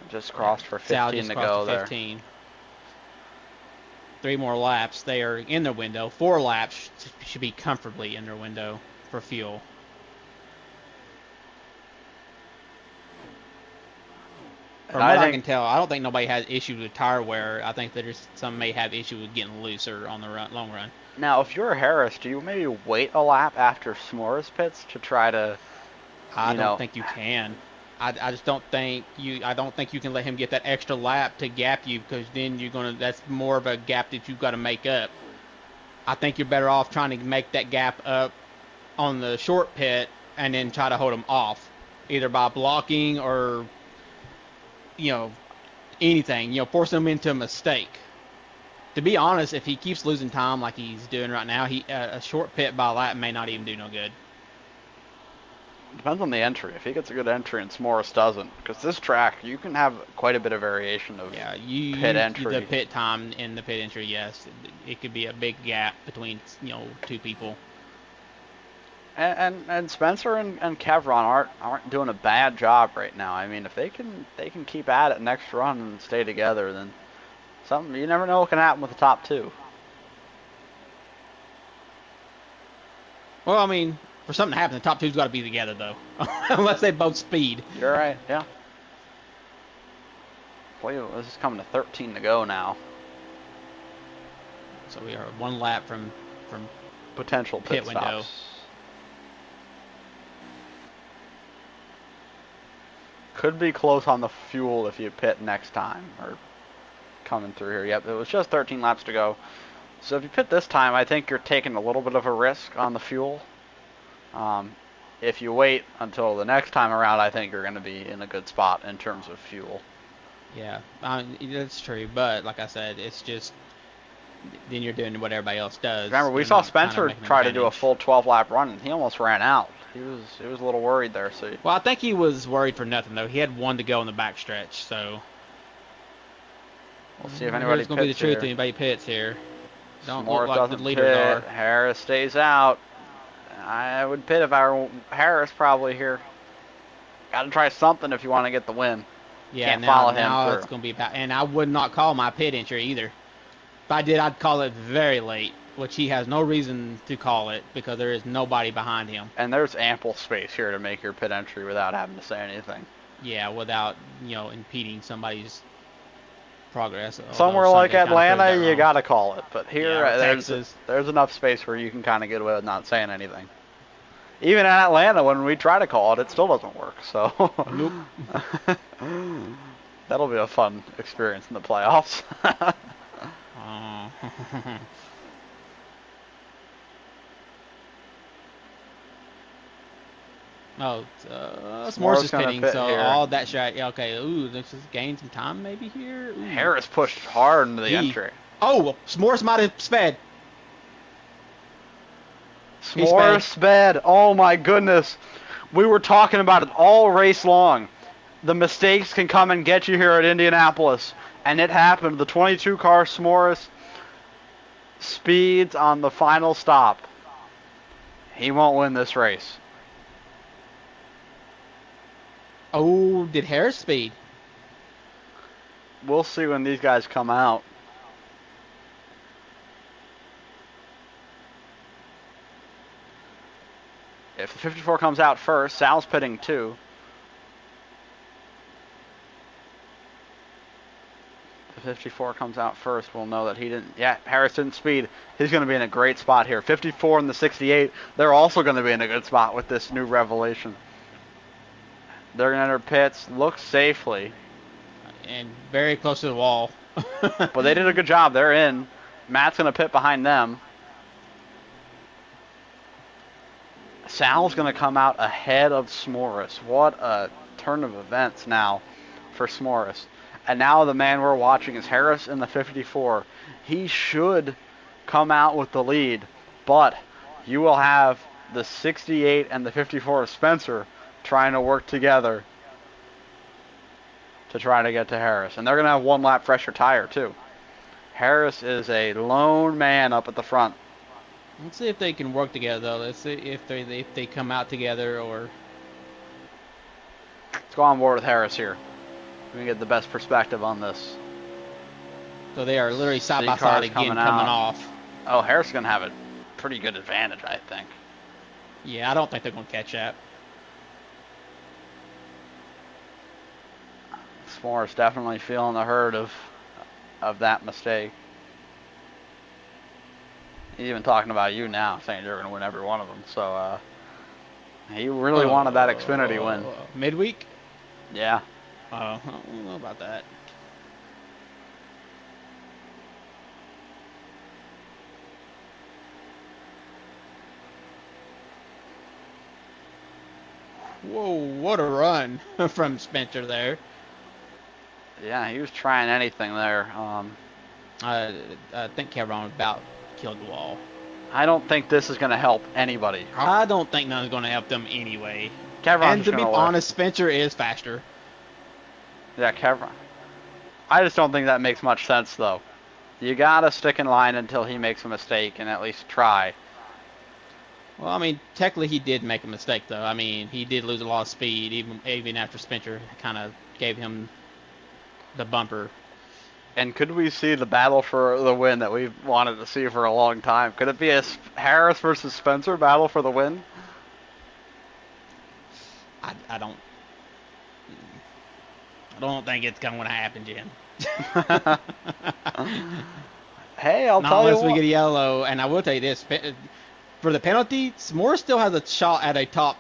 Just crossed for 15 Sal just to crossed go to there. 15. 3 more laps. They are in their window. 4 laps should be comfortably in their window for fuel. From what I can tell, I don't think nobody has issues with tire wear. I think there's some may have issues with getting looser on the long run. Now, if you're Harris, do you maybe wait a lap after S'mores pits to try to? I don't think you can. I just don't think you. I don't think you can let him get that extra lap to gap you, because then you're gonna. That's more of a gap that you've got to make up. I think you're better off trying to make that gap up on the short pit and then try to hold him off, either by blocking or, anything. Forcing him into a mistake. To be honest, if he keeps losing time like he's doing right now, a short pit by lap may not even do no good. Depends on the entry. If he gets a good entry and S'mores doesn't, because this track, you can have quite a bit of variation of pit entry. The pit time and the pit entry, yes. It could be a big gap between, 2 people. And Spencer and Kevron aren't doing a bad job right now. I mean, if they can keep at it next run and stay together, then you never know what can happen with the top 2. Well, I mean, for something to happen, the top 2's got to be together, though. Unless they both speed. You're right, yeah. Boy, this is coming to 13 to go now. So we are 1 lap from potential pit window. stops. Could be close on the fuel if you pit next time, or coming through here. Yep, it was just 13 laps to go. So if you pit this time, I think you're taking a little bit of a risk on the fuel. If you wait until the next time around, I think you're going to be in a good spot in terms of fuel. Yeah, that's true. But like I said, it's just then you're doing what everybody else does. Remember, we saw Spencer try to do a full 12-lap run, and he almost ran out. He was a little worried there. So. Well, I think he was worried for nothing, though. He had 1 to go in the backstretch, so. We'll see if anybody pits. It's going to be the truth if anybody pits here. Don't look like the leaders are. Harris stays out. I would pit if I were Harris probably here. Got to try something if you want to get the win. Yeah, Can't follow him now through. It's going to be about. And I would not call my pit entry either. If I did, I'd call it very late, which he has no reason to call it because there is nobody behind him. And there's ample space here to make your pit entry without having to say anything. Yeah, without impeding somebody's progress. Somewhere like Atlanta, you got to call it. But here, Texas, there's enough space where you can kind of get away with not saying anything. Even in Atlanta, when we try to call it, it still doesn't work. So nope. That'll be a fun experience in the playoffs. S'mores is pitting, so here. all that shot. Yeah, okay, let's just gain some time maybe here. Ooh. Harris pushed hard into the entry. Oh, S'mores might have sped. S'mores sped. Oh my goodness. We were talking about it all race long. The mistakes can come and get you here at Indianapolis. And it happened. The 22 car S'mores speeds on the final stop. He won't win this race. Oh, did Harris speed? We'll see when these guys come out. If the 54 comes out first, Sal's pitting too. If the 54 comes out first, we'll know that he didn't. Yeah, Harris didn't speed. He's going to be in a great spot here. 54 and the 68, they're also going to be in a good spot with this new revelation. They're going to enter pits, look safely. And very close to the wall. But they did a good job. They're in. Matt's going to pit behind them. Sal's going to come out ahead of S'mores. What a turn of events now for S'mores. And now the man we're watching is Harris in the 54. He should come out with the lead, but you will have the 68 and the 54 of Spencer trying to work together to try to get to Harris. And they're going to have one lap fresher tire, too. Harris is a lone man up at the front. Let's see if they can work together, though. Let's see if they come out together or... Let's go on board with Harris here. We can get the best perspective on this. So they are literally side by side again coming off. Oh, Harris is going to have a pretty good advantage, I think. Yeah, I don't think they're going to catch that. S'mores definitely feeling the hurt of that mistake. He's even talking about you now, saying you're going to win every one of them. So he really wanted that Xfinity win. Midweek? Yeah. I don't know about that. Whoa, what a run from Spencer there. Yeah, he was trying anything there. I think Kevron about killed the wall. I don't think this is going to help anybody. I don't think none's going to help them anyway. Kevron's and to be honest, Spencer is faster. Yeah, Kevron. I just don't think that makes much sense, though. You got to stick in line until he makes a mistake and at least try. Well, I mean, technically he did make a mistake, though. I mean, he did lose a lot of speed, even after Spencer kind of gave him the bumper. And could we see the battle for the win that we've wanted to see for a long time? Could it be a Harris versus Spencer battle for the win? I don't think it's going to happen, Jim. Hey, I'll tell you what. Not unless we get a yellow, and I will tell you this. For the penalty, S'mores still has a shot at a top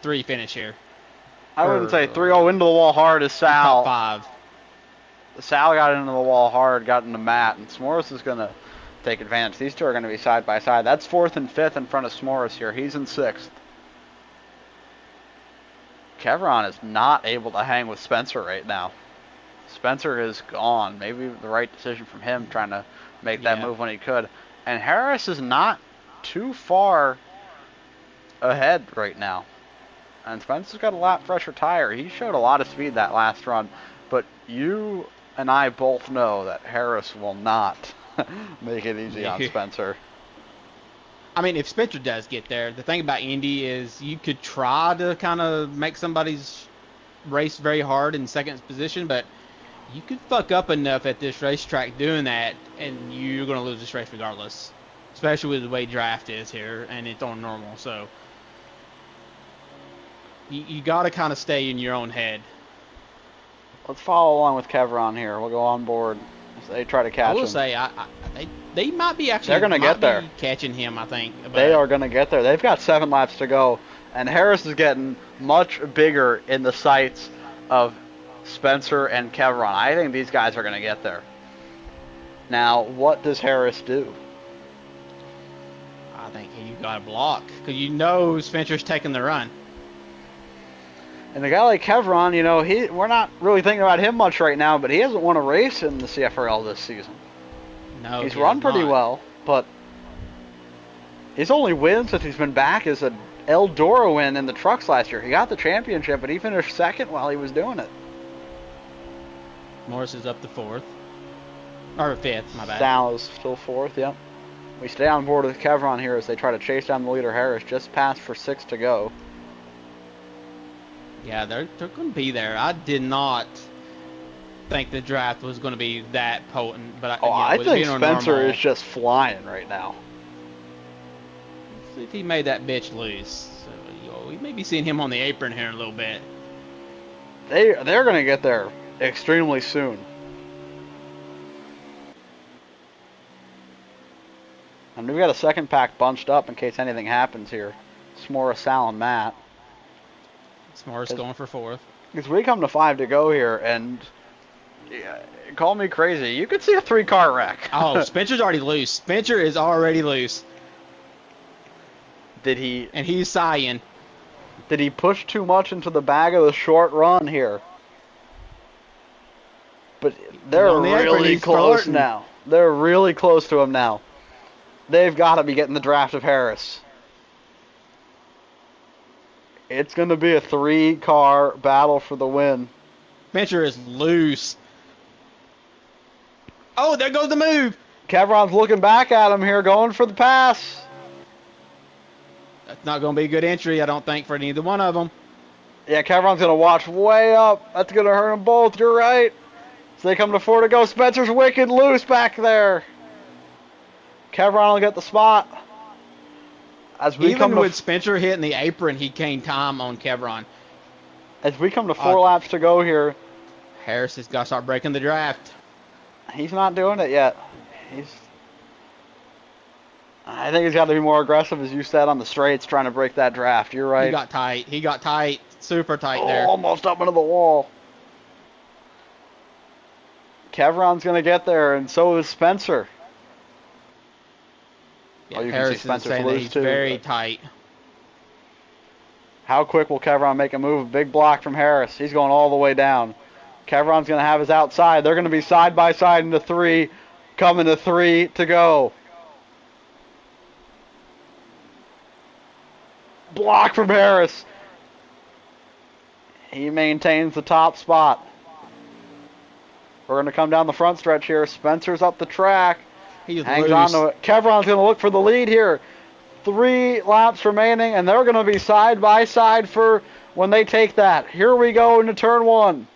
3 finish here. I wouldn't say 3-0 into the wall hard is Sal. Top 5. Sal got into the wall hard, got into Matt, and S'mores is going to take advantage. These two are going to be side by side. That's 4th and 5th in front of S'mores here. He's in 6th. Kevron is not able to hang with Spencer right now. Spencer is gone. Maybe the right decision from him trying to make that move when he could. And Harris is not too far ahead right now. And Spencer's got a lap fresher tire. He showed a lot of speed that last run. But you and I both know that Harris will not make it easy on Spencer. I mean, if Spencer does get there, the thing about Indy is you could try to kind of make somebody's race very hard in second position, but you could fuck up enough at this racetrack doing that, and you're going to lose this race regardless, especially with the way draft is here, and it's on normal. So you got to kind of stay in your own head. Let's follow along with Kevron here. We'll go on board as they try to catch him. I will say, they might be actually. They're going to get there. Catching him, I think. They are going to get there. They've got 7 laps to go, and Harris is getting much bigger in the sights of Spencer and Kevron. I think these guys are going to get there. Now, what does Harris do? I think he got a block because you know Spencer's taking the run. And a guy like Kevron, you know, we're not really thinking about him much right now, but he hasn't won a race in the CFRL this season. No, he's run pretty well, but his only win since he's been back is an Eldora win in the trucks last year. He got the championship, but he finished 2nd while he was doing it. Morris is up to 4th. Or 5th, my bad. Sal is still 4th, yep. We stay on board with Kevron here as they try to chase down the leader Harris, just past for 6 to go. Yeah, they're going to be there. I did not think the draft was going to be that potent, but I think Spencer is just flying right now. Let's see if he made that bitch loose. So, we may be seeing him on the apron here in a little bit. They're going to get there extremely soon. And we've got a second pack bunched up in case anything happens here. S'mores, Sal, and Matt. Smart's going for fourth. Because we come to 5 to go here, and call me crazy, you could see a 3-car wreck. Oh, Spencer's already loose. Spencer is already loose. Did he? And he's sighing. Did he push too much into the bag of the short run here? But they're really close now. They're really close to him now. They've got to be getting the draft of Harris. It's going to be a 3-car battle for the win. Spencer is loose. Oh, there goes the move. Kevron's looking back at him here, going for the pass. That's not going to be a good entry, I don't think, for neither one of them. Yeah, Kevron's going to watch way up. That's going to hurt them both. You're right. So they come to 4 to go. Spencer's wicked loose back there. Kevron will get the spot. As we Even with Spencer hitting the apron, he gained time on Kevron. As we come to 4 laps to go here. Harris has got to start breaking the draft. He's not doing it yet. I think he's got to be more aggressive, as you said, on the straights, trying to break that draft. You're right. He got tight. Super tight there. Almost up into the wall. Kevron's going to get there, and so is Spencer. Yeah, Harris is saying that he's very tight. How quick will Kevron make a move? Big block from Harris. He's going all the way down. Kevron's going to have his outside. They're going to be side by side into 3, coming to 3 to go. Block from Harris. He maintains the top spot. We're going to come down the front stretch here. Spencer's up the track. Hangs on to it. Kevron's going to look for the lead here. 3 laps remaining, and they're going to be side by side for when they take that. Here we go into turn 1.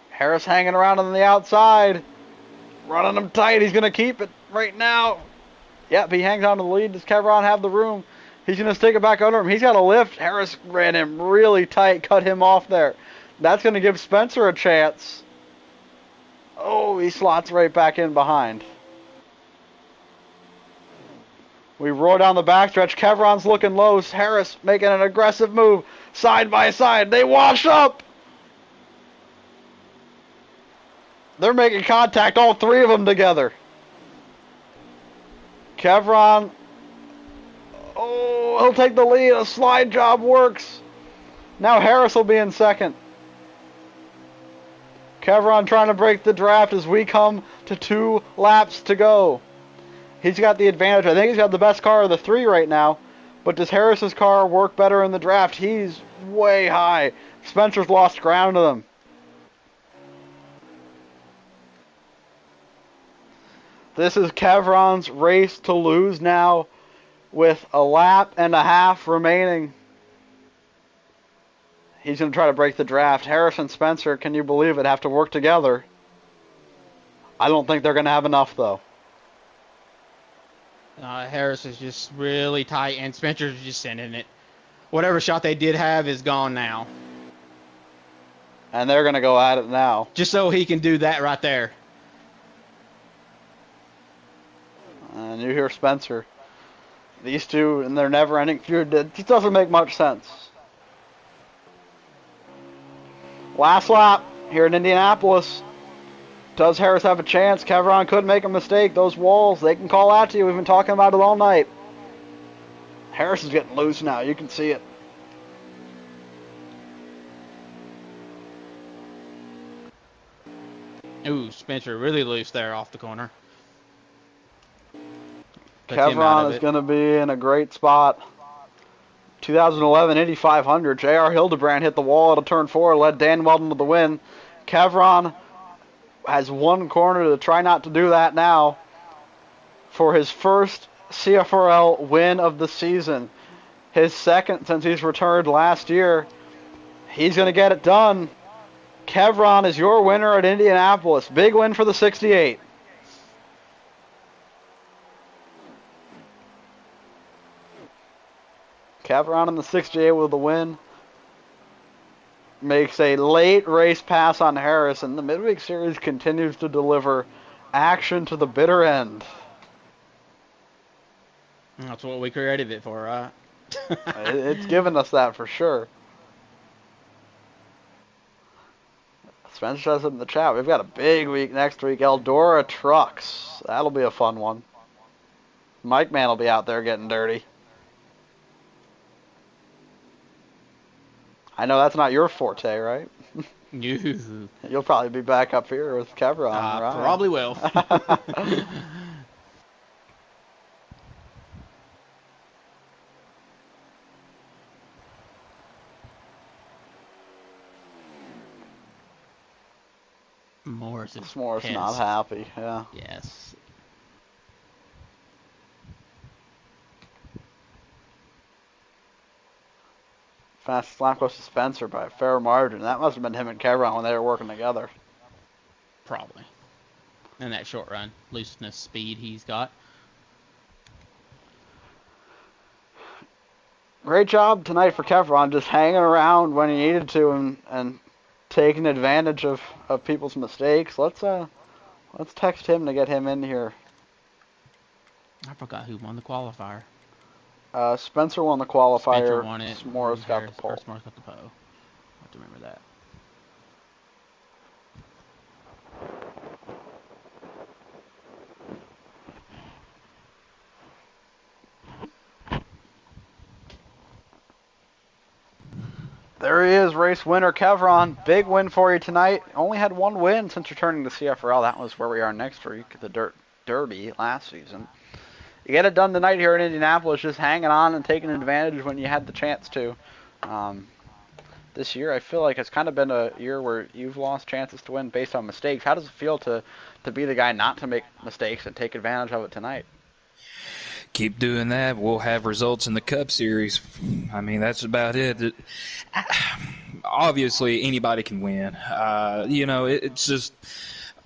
Harris hanging around on the outside. Running him tight. He's going to keep it right now. Yep, he hangs on to the lead. Does Kevron have the room? He's going to stick it back under him. He's got a lift. Harris ran him really tight, cut him off there. That's going to give Spencer a chance. Oh, he slots right back in behind. We roar down the backstretch. Kevron's looking low. Harris making an aggressive move. Side by side. They wash up. They're making contact, all 3 of them together. Kevron. Oh, he'll take the lead. A slide job works. Now Harris will be in second. Kevron trying to break the draft as we come to 2 laps to go. He's got the advantage. I think he's got the best car of the 3 right now. But does Harris's car work better in the draft? He's way high. Spencer's lost ground to them. This is Kevron's race to lose now with a lap and a half remaining. He's going to try to break the draft. Harris and Spencer, can you believe it, have to work together. I don't think they're going to have enough, though. Harris is just really tight, and Spencer's just sending it. Whatever shot they did have is gone now. And they're going to go at it now. Just so he can do that right there. And you hear Spencer. These two and their never-ending feud, it doesn't make much sense. Last lap here in Indianapolis. Does Harris have a chance? Kevron could make a mistake. Those walls, they can call out to you. We've been talking about it all night. Harris is getting loose now. You can see it. Ooh, Spencer really loose there off the corner. Kevron is going to be in a great spot. 2011 Indy 500. J.R. Hildebrand hit the wall at a turn 4, led Dan Weldon to the win. Kevron has 1 corner to try not to do that now for his first CFRL win of the season. His second since he's returned last year. He's going to get it done. Kevron is your winner at Indianapolis. Big win for the 68. Kevron in the 68 with the win. Makes a late race pass on Harris, and the Midweek Series continues to deliver action to the bitter end. That's what we created it for, right? It's given us that for sure. Spencer says it in the chat. We've got a big week next week. Eldora Trucks. That'll be a fun one. Mike Man will be out there getting dirty. I know that's not your forte, right? You'll probably be back up here with Kevron, right? Probably will. Morris is not happy, yeah. Yes. Fastest lap goes to Spencer by a fair margin. That must have been him and Kevron when they were working together. Probably. In that short run, looseness, speed he's got. Great job tonight for Kevron, just hanging around when he needed to and taking advantage of people's mistakes. Let's text him to get him in here. I forgot who won the qualifier. Spencer won the qualifier. Spencer won it. S'mores got the pole. S'mores got the pole. I have to remember that. There he is, race winner Kevron. Big win for you tonight. Only had one win since returning to CFRL. That was where we are next week, the Derby last season. You get it done tonight here in Indianapolis, just hanging on and taking advantage when you had the chance to. This year, I feel like it's kind of been a year where you've lost chances to win based on mistakes. How does it feel to be the guy not to make mistakes and take advantage of it tonight? Keep doing that. We'll have results in the Cup Series. I mean, that's about it. Obviously, anybody can win. It's just,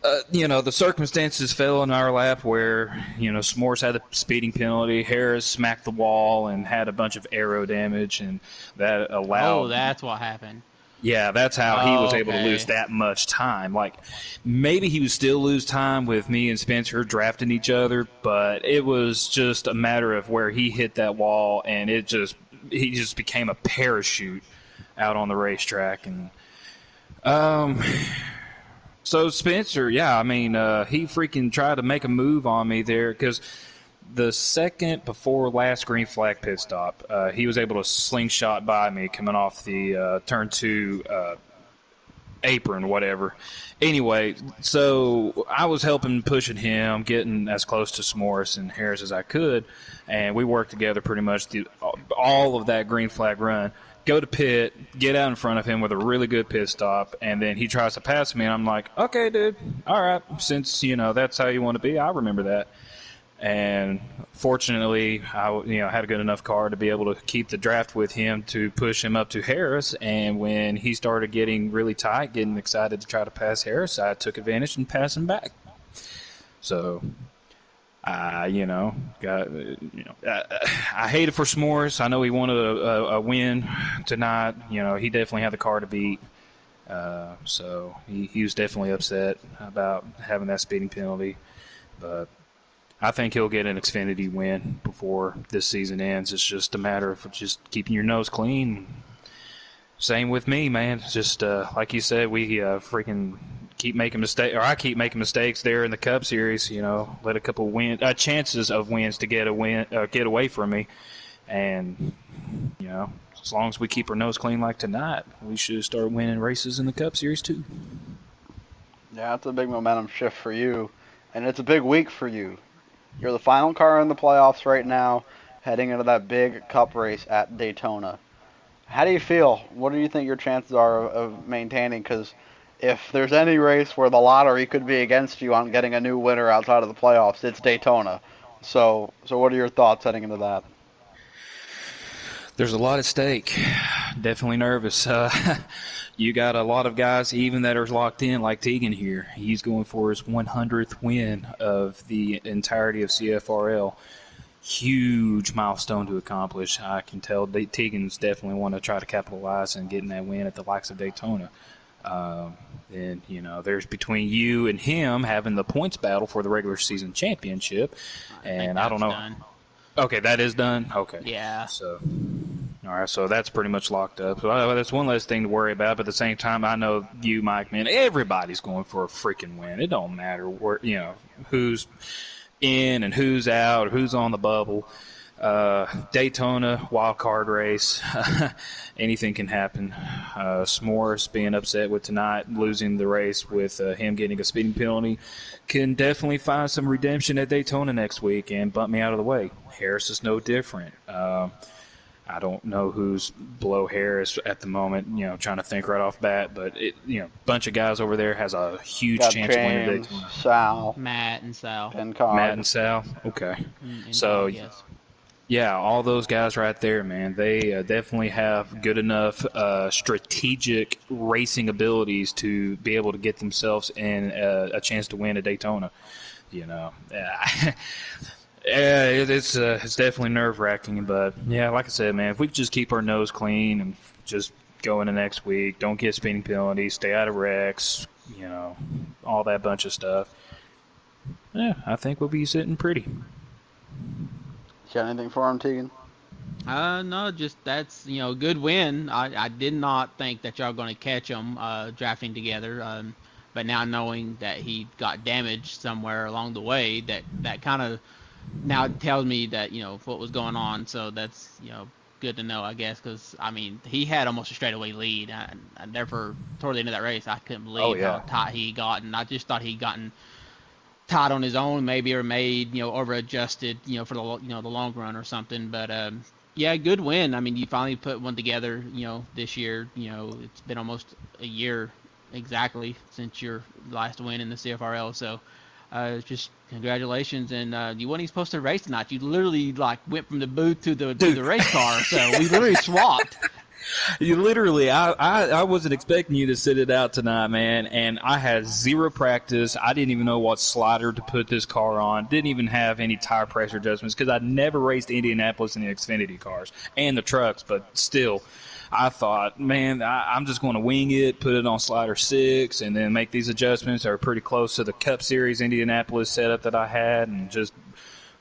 the circumstances fell in our lap where, S'mores had a speeding penalty. Harris smacked the wall and had a bunch of aero damage, and that allowed. Oh, that's what happened. Yeah, that's how he was able to lose that much time. Like, maybe he would still lose time with me and Spencer drafting each other, but it was just a matter of where he hit that wall, and he just became a parachute out on the racetrack. And so Spencer, he freaking tried to make a move on me there because the second before last green flag pit stop, he was able to slingshot by me coming off the turn 2 apron, whatever. Anyway, so I was helping pushing him, getting as close to S'mores and Harris as I could, and we worked together pretty much all of that green flag run. Go to pit, get out in front of him with a really good pit stop, and then he tries to pass me, and I'm like, okay, dude, all right, since, that's how you want to be, I remember that. And fortunately, I had a good enough car to be able to keep the draft with him to push him up to Harris. And when he started getting really tight, getting excited to try to pass Harris, I took advantage and passed him back. So, I hate it for S'mores. I know he wanted a win tonight. He definitely had the car to beat. So he was definitely upset about having that speeding penalty. But I think he'll get an Xfinity win before this season ends. It's just a matter of just keeping your nose clean. Same with me, man. It's just like you said, we freaking keep making mistakes, or I keep making mistakes there in the Cup Series. Let a couple chances of wins to get away from me, and as long as we keep our nose clean like tonight, we should start winning races in the Cup Series too. Yeah, it's a big momentum shift for you, and it's a big week for you. You're the final car in the playoffs right now, heading into that big Cup race at Daytona. How do you feel? What do you think your chances are of maintaining? Because if there's any race where the lottery could be against you on getting a new winner outside of the playoffs, it's Daytona. So what are your thoughts heading into that? There's a lot at stake. Definitely nervous. You got a lot of guys even that are locked in, like Tegan here. He's going for his 100th win of the entirety of CFRL. Huge milestone to accomplish. I can tell Tegan's definitely want to try to capitalize and getting that win at the likes of Daytona. And, there's between you and him having the points battle for the regular season championship. And I don't know. Done. Okay, that is done? Okay. Yeah. So, all right, so that's pretty much locked up. So that's one less thing to worry about. But at the same time, I know you, Mike, man, everybody's going for a freaking win. It don't matter where, who's in and who's out or who's on the bubble. Daytona, wild card race, anything can happen. S'mores being upset with tonight, losing the race with him getting a speeding penalty, can definitely find some redemption at Daytona next week and bump me out of the way. Harris is no different. I don't know who's below Harris at the moment, trying to think right off bat, but bunch of guys over there has a huge Got chance of winning James, Daytona. Sal, Matt and Sal. and Cog. Matt and Sal, okay. And So, Cog, yes. yeah, all those guys right there, man, they definitely have good enough strategic racing abilities to be able to get themselves in a chance to win at Daytona. It's definitely nerve-wracking, but yeah, like I said, man, if we could just keep our nose clean and just go into next week, don't get speeding penalties, stay out of wrecks, all that bunch of stuff. Yeah, I think we'll be sitting pretty. Got anything for him, Tegan? No, just that's a good win. I did not think that y'all going to catch him drafting together, but now knowing that he got damaged somewhere along the way, that kind of now tells me that what was going on. So that's good to know, I guess, because I mean he had almost a straightaway lead. I never toward the end of that race I couldn't believe how tight he got, and I just thought he'd gotten tight on his own maybe, or made over adjusted for the the long run or something. But yeah, good win. I mean, you finally put one together this year. It's been almost a year exactly since your last win in the CFRL. So just congratulations. And you weren't even supposed to race tonight. You literally went from the booth to the race car. So we literally swapped. You literally, I wasn't expecting you to sit it out tonight, man, and I had zero practice. I didn't even know what slider to put this car on. Didn't even have any tire pressure adjustments because I'd never raced Indianapolis in the Xfinity cars and the trucks, but still, I thought, man, I'm just going to wing it, put it on slider 6, and then make these adjustments that are pretty close to the Cup Series Indianapolis setup that I had, and just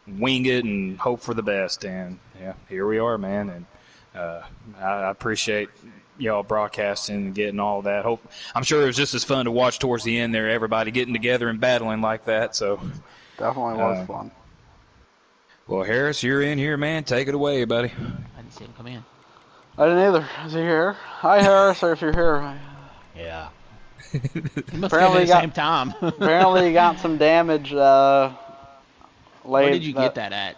wing it and hope for the best. And, yeah, here we are, man, and I appreciate y'all broadcasting and getting all that. I'm sure it was just as fun to watch towards the end there, everybody getting together and battling like that. So Definitely was fun. Well, Harris, you're in here, man. Take it away, buddy. I didn't see him come in. I didn't either. Is he here? Hi, Harris, or if you're here. Yeah. He must have at the same time. Apparently he got some damage late. Where did you get that at?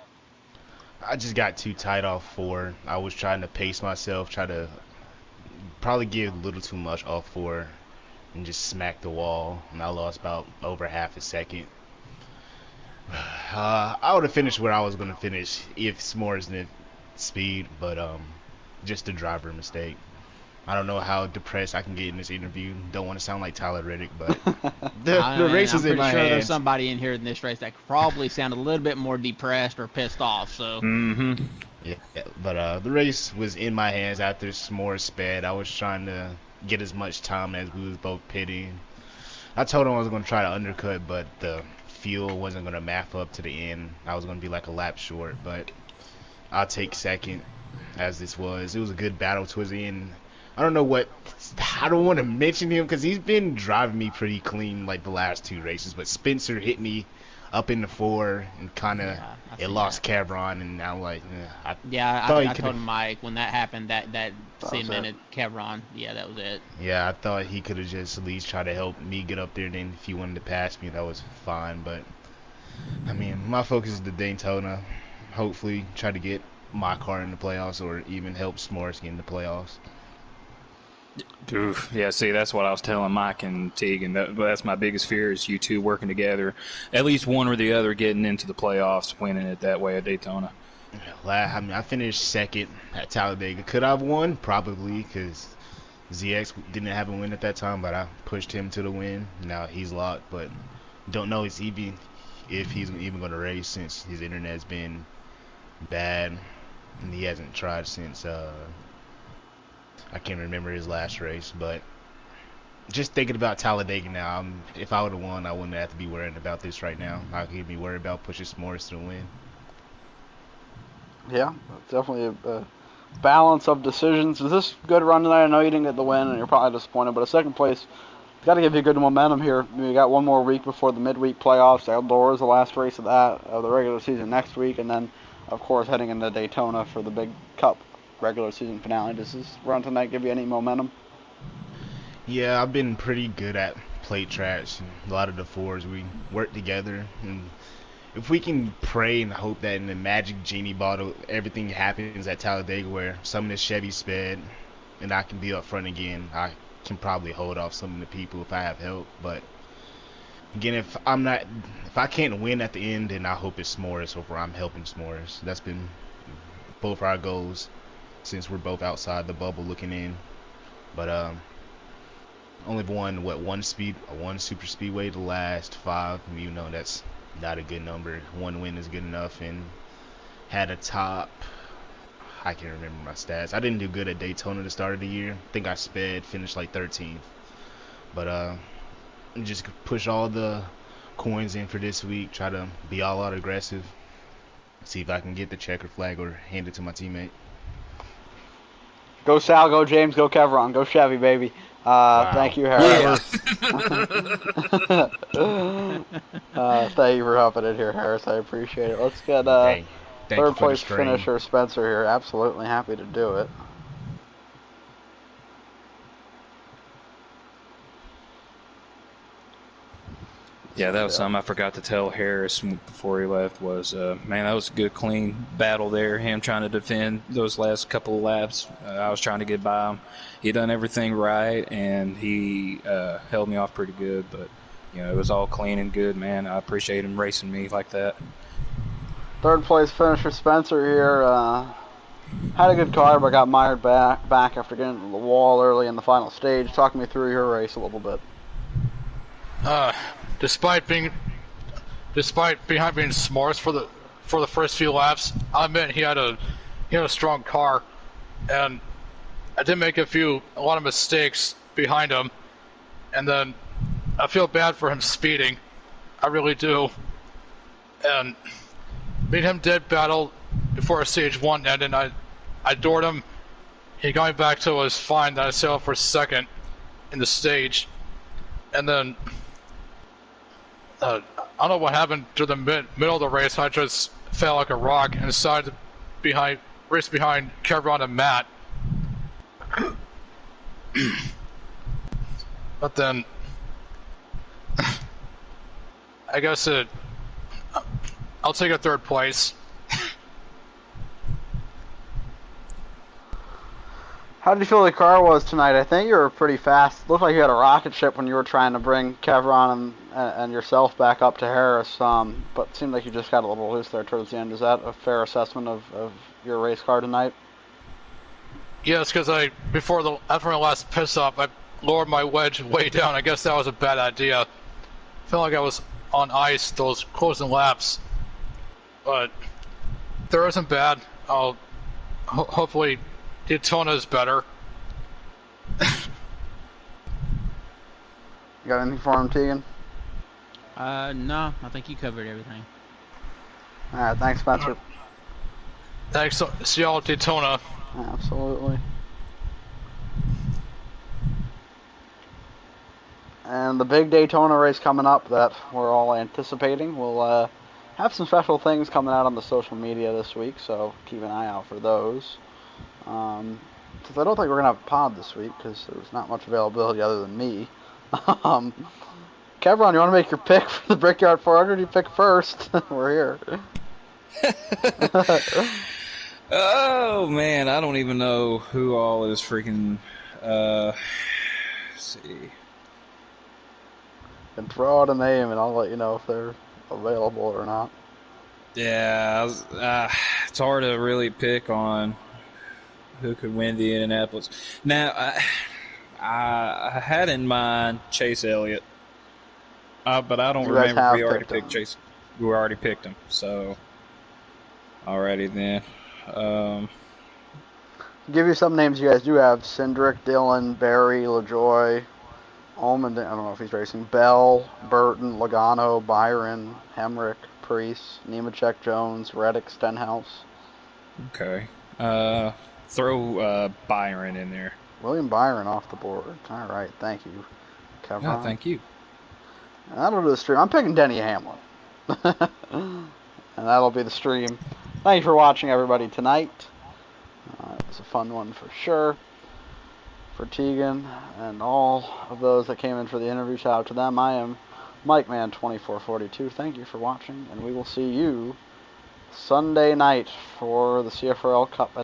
I just got too tight off 4. I was trying to pace myself, try to probably give a little too much off 4 and just smack the wall, and I lost about over half a second. I would have finished where I was going to finish if S'mores didn't speed, but just a driver mistake. I don't know how depressed I can get in this interview. Don't want to sound like Tyler Reddick, but the race was in my I'm pretty sure hands. there's somebody in here in this race that could probably sound a little bit more depressed or pissed off. So. Mm-hmm. Yeah, but the race was in my hands after S'mores sped. I was trying to get as much time as we was both pitting. I told him I was going to try to undercut, but the fuel wasn't going to map up to the end. I was going to be like a lap short, but I'll take second as this was. It was a good battle towards the end. I don't want to mention him because he's been driving me pretty clean like the last 2 races, but Spencer hit me up in the 4 and kind of lost Chevron, and I'm like, I told Mike when that happened that minute Chevron, that was it. Yeah, I thought he could have just at least tried to help me get up there. Then if he wanted to pass me, that was fine. But I mean, my focus is the Daytona. Hopefully, try to get my car in the playoffs, or even help S'mores get in the playoffs. Oof. Yeah, see, that's what I was telling Mike and Teagan. That's my biggest fear is you two working together, at least one or the other getting into the playoffs, winning it that way at Daytona. I mean, I finished second at Talladega. Could I have won? Probably, because ZX didn't have a win at that time, but I pushed him to the win. Now he's locked, but don't know if he's even going to race since his internet's been bad, and he hasn't tried since I can't remember his last race. But just thinking about Talladega now, if I would have won, I wouldn't have to be worrying about this right now. I could be worried about pushing S'mores to the win. Yeah, definitely a balance of decisions. Is this good run tonight? I know you didn't get the win, and you're probably disappointed, but a second place got to give you good momentum here. We got one more week before the midweek playoffs. Outdoors, the last race of the regular season next week, and then, of course, heading into Daytona for the big Cup regular season finale. Does this run tonight give you any momentum? Yeah, I've been pretty good at plate tracks. A lot of the fours we work together, and if we can pray and hope that in the magic genie bottle everything happens at Talladega where some of the Chevy sped and I can be up front again, I can probably hold off some of the people if I have help. But again, if I can't win at the end, then I hope it's S'mores over I'm helping S'mores. That's been both our goals since we're both outside the bubble looking in. But only won one super speedway the last 5. You know that's not a good number. 1 win is good enough, and had a top. I can't remember my stats. I didn't do good at Daytona the start of the year. I think I finished like 13th. But just push all the coins in for this week. Try to be all out aggressive. See if I can get the checkered flag or hand it to my teammate. Go Sal, go James, go Kevron, go Chevy, baby. Wow. Thank you, Harris. Yeah. Thank you for hopping in here, Harris. I appreciate it. Let's get Thank you third for the place strain. finisher Spencer here. Absolutely happy to do it. Yeah, that was something I forgot to tell Harris before he left was, man, that was a good, clean battle there. Him trying to defend those last couple of laps. I was trying to get by him. He done everything right, and he held me off pretty good. But, you know, it was all clean and good, man. I appreciate him racing me like that. Third place finisher Spencer here. Had a good car, but got mired back after getting into the wall early in the final stage. Talk me through your race a little bit. Despite behind being S'mores for the first few laps, I admit he had a strong car, and I did make a lot of mistakes behind him, and then I feel bad for him speeding. I really do. And me and him did battle before stage 1 ended, and I doored him. He got me back to was fine, then I sailed for second in the stage, and then I don't know what happened to the middle of the race. I just fell like a rock and decided to race behind Kevron and Matt. But then I guess I'll take a third place. How did you feel the car was tonight? I think you were pretty fast. Looked like you had a rocket ship when you were trying to bring Kevron and yourself back up to Harris, but it seemed like you just got a little loose there towards the end. Is that a fair assessment of your race car tonight? Yes, because after my last pit stop, I lowered my wedge way down. I guess that was a bad idea. I felt like I was on ice those closing laps, but there isn't bad. I'll hopefully Daytona is better. You got anything for him, Tegan? No, I think you covered everything. All right, thanks, Spencer. Thanks. See y'all at Daytona. Absolutely. And the big Daytona race coming up that we're all anticipating. We'll have some special things coming out on the social media this week, so keep an eye out for those. Since I don't think we're going to have a pod this week because there's not much availability other than me. Kevron, you want to make your pick for the Brickyard 400? You pick first. We're here. Oh, man, I don't even know who all is freaking, let's see. And throw out a name, and I'll let you know if they're available or not. Yeah, it's hard to really pick on who could win the Indianapolis. Now, I had in mind Chase Elliott, but I don't remember if we already picked Chase. We already picked him, so alrighty then. Give you some names you guys do have: Cindric, Dillon, Barry, LaJoy, Ullman. I don't know if he's racing. Bell, Burton, Logano, Byron, Hemrick, Priest, Nemechek, Jones, Reddick, Stenhouse. Okay. Throw Byron in there. William Byron off the board. All right, thank you, Kevron. Yeah, thank you. And that'll do the stream. I'm picking Denny Hamlin. And that'll be the stream. Thank you for watching, everybody, tonight. It was a fun one for sure. For Tegan and all of those that came in for the interview, shout out to them. I am MikeMan2442. Thank you for watching, and we will see you Sunday night for the CFRL Cup.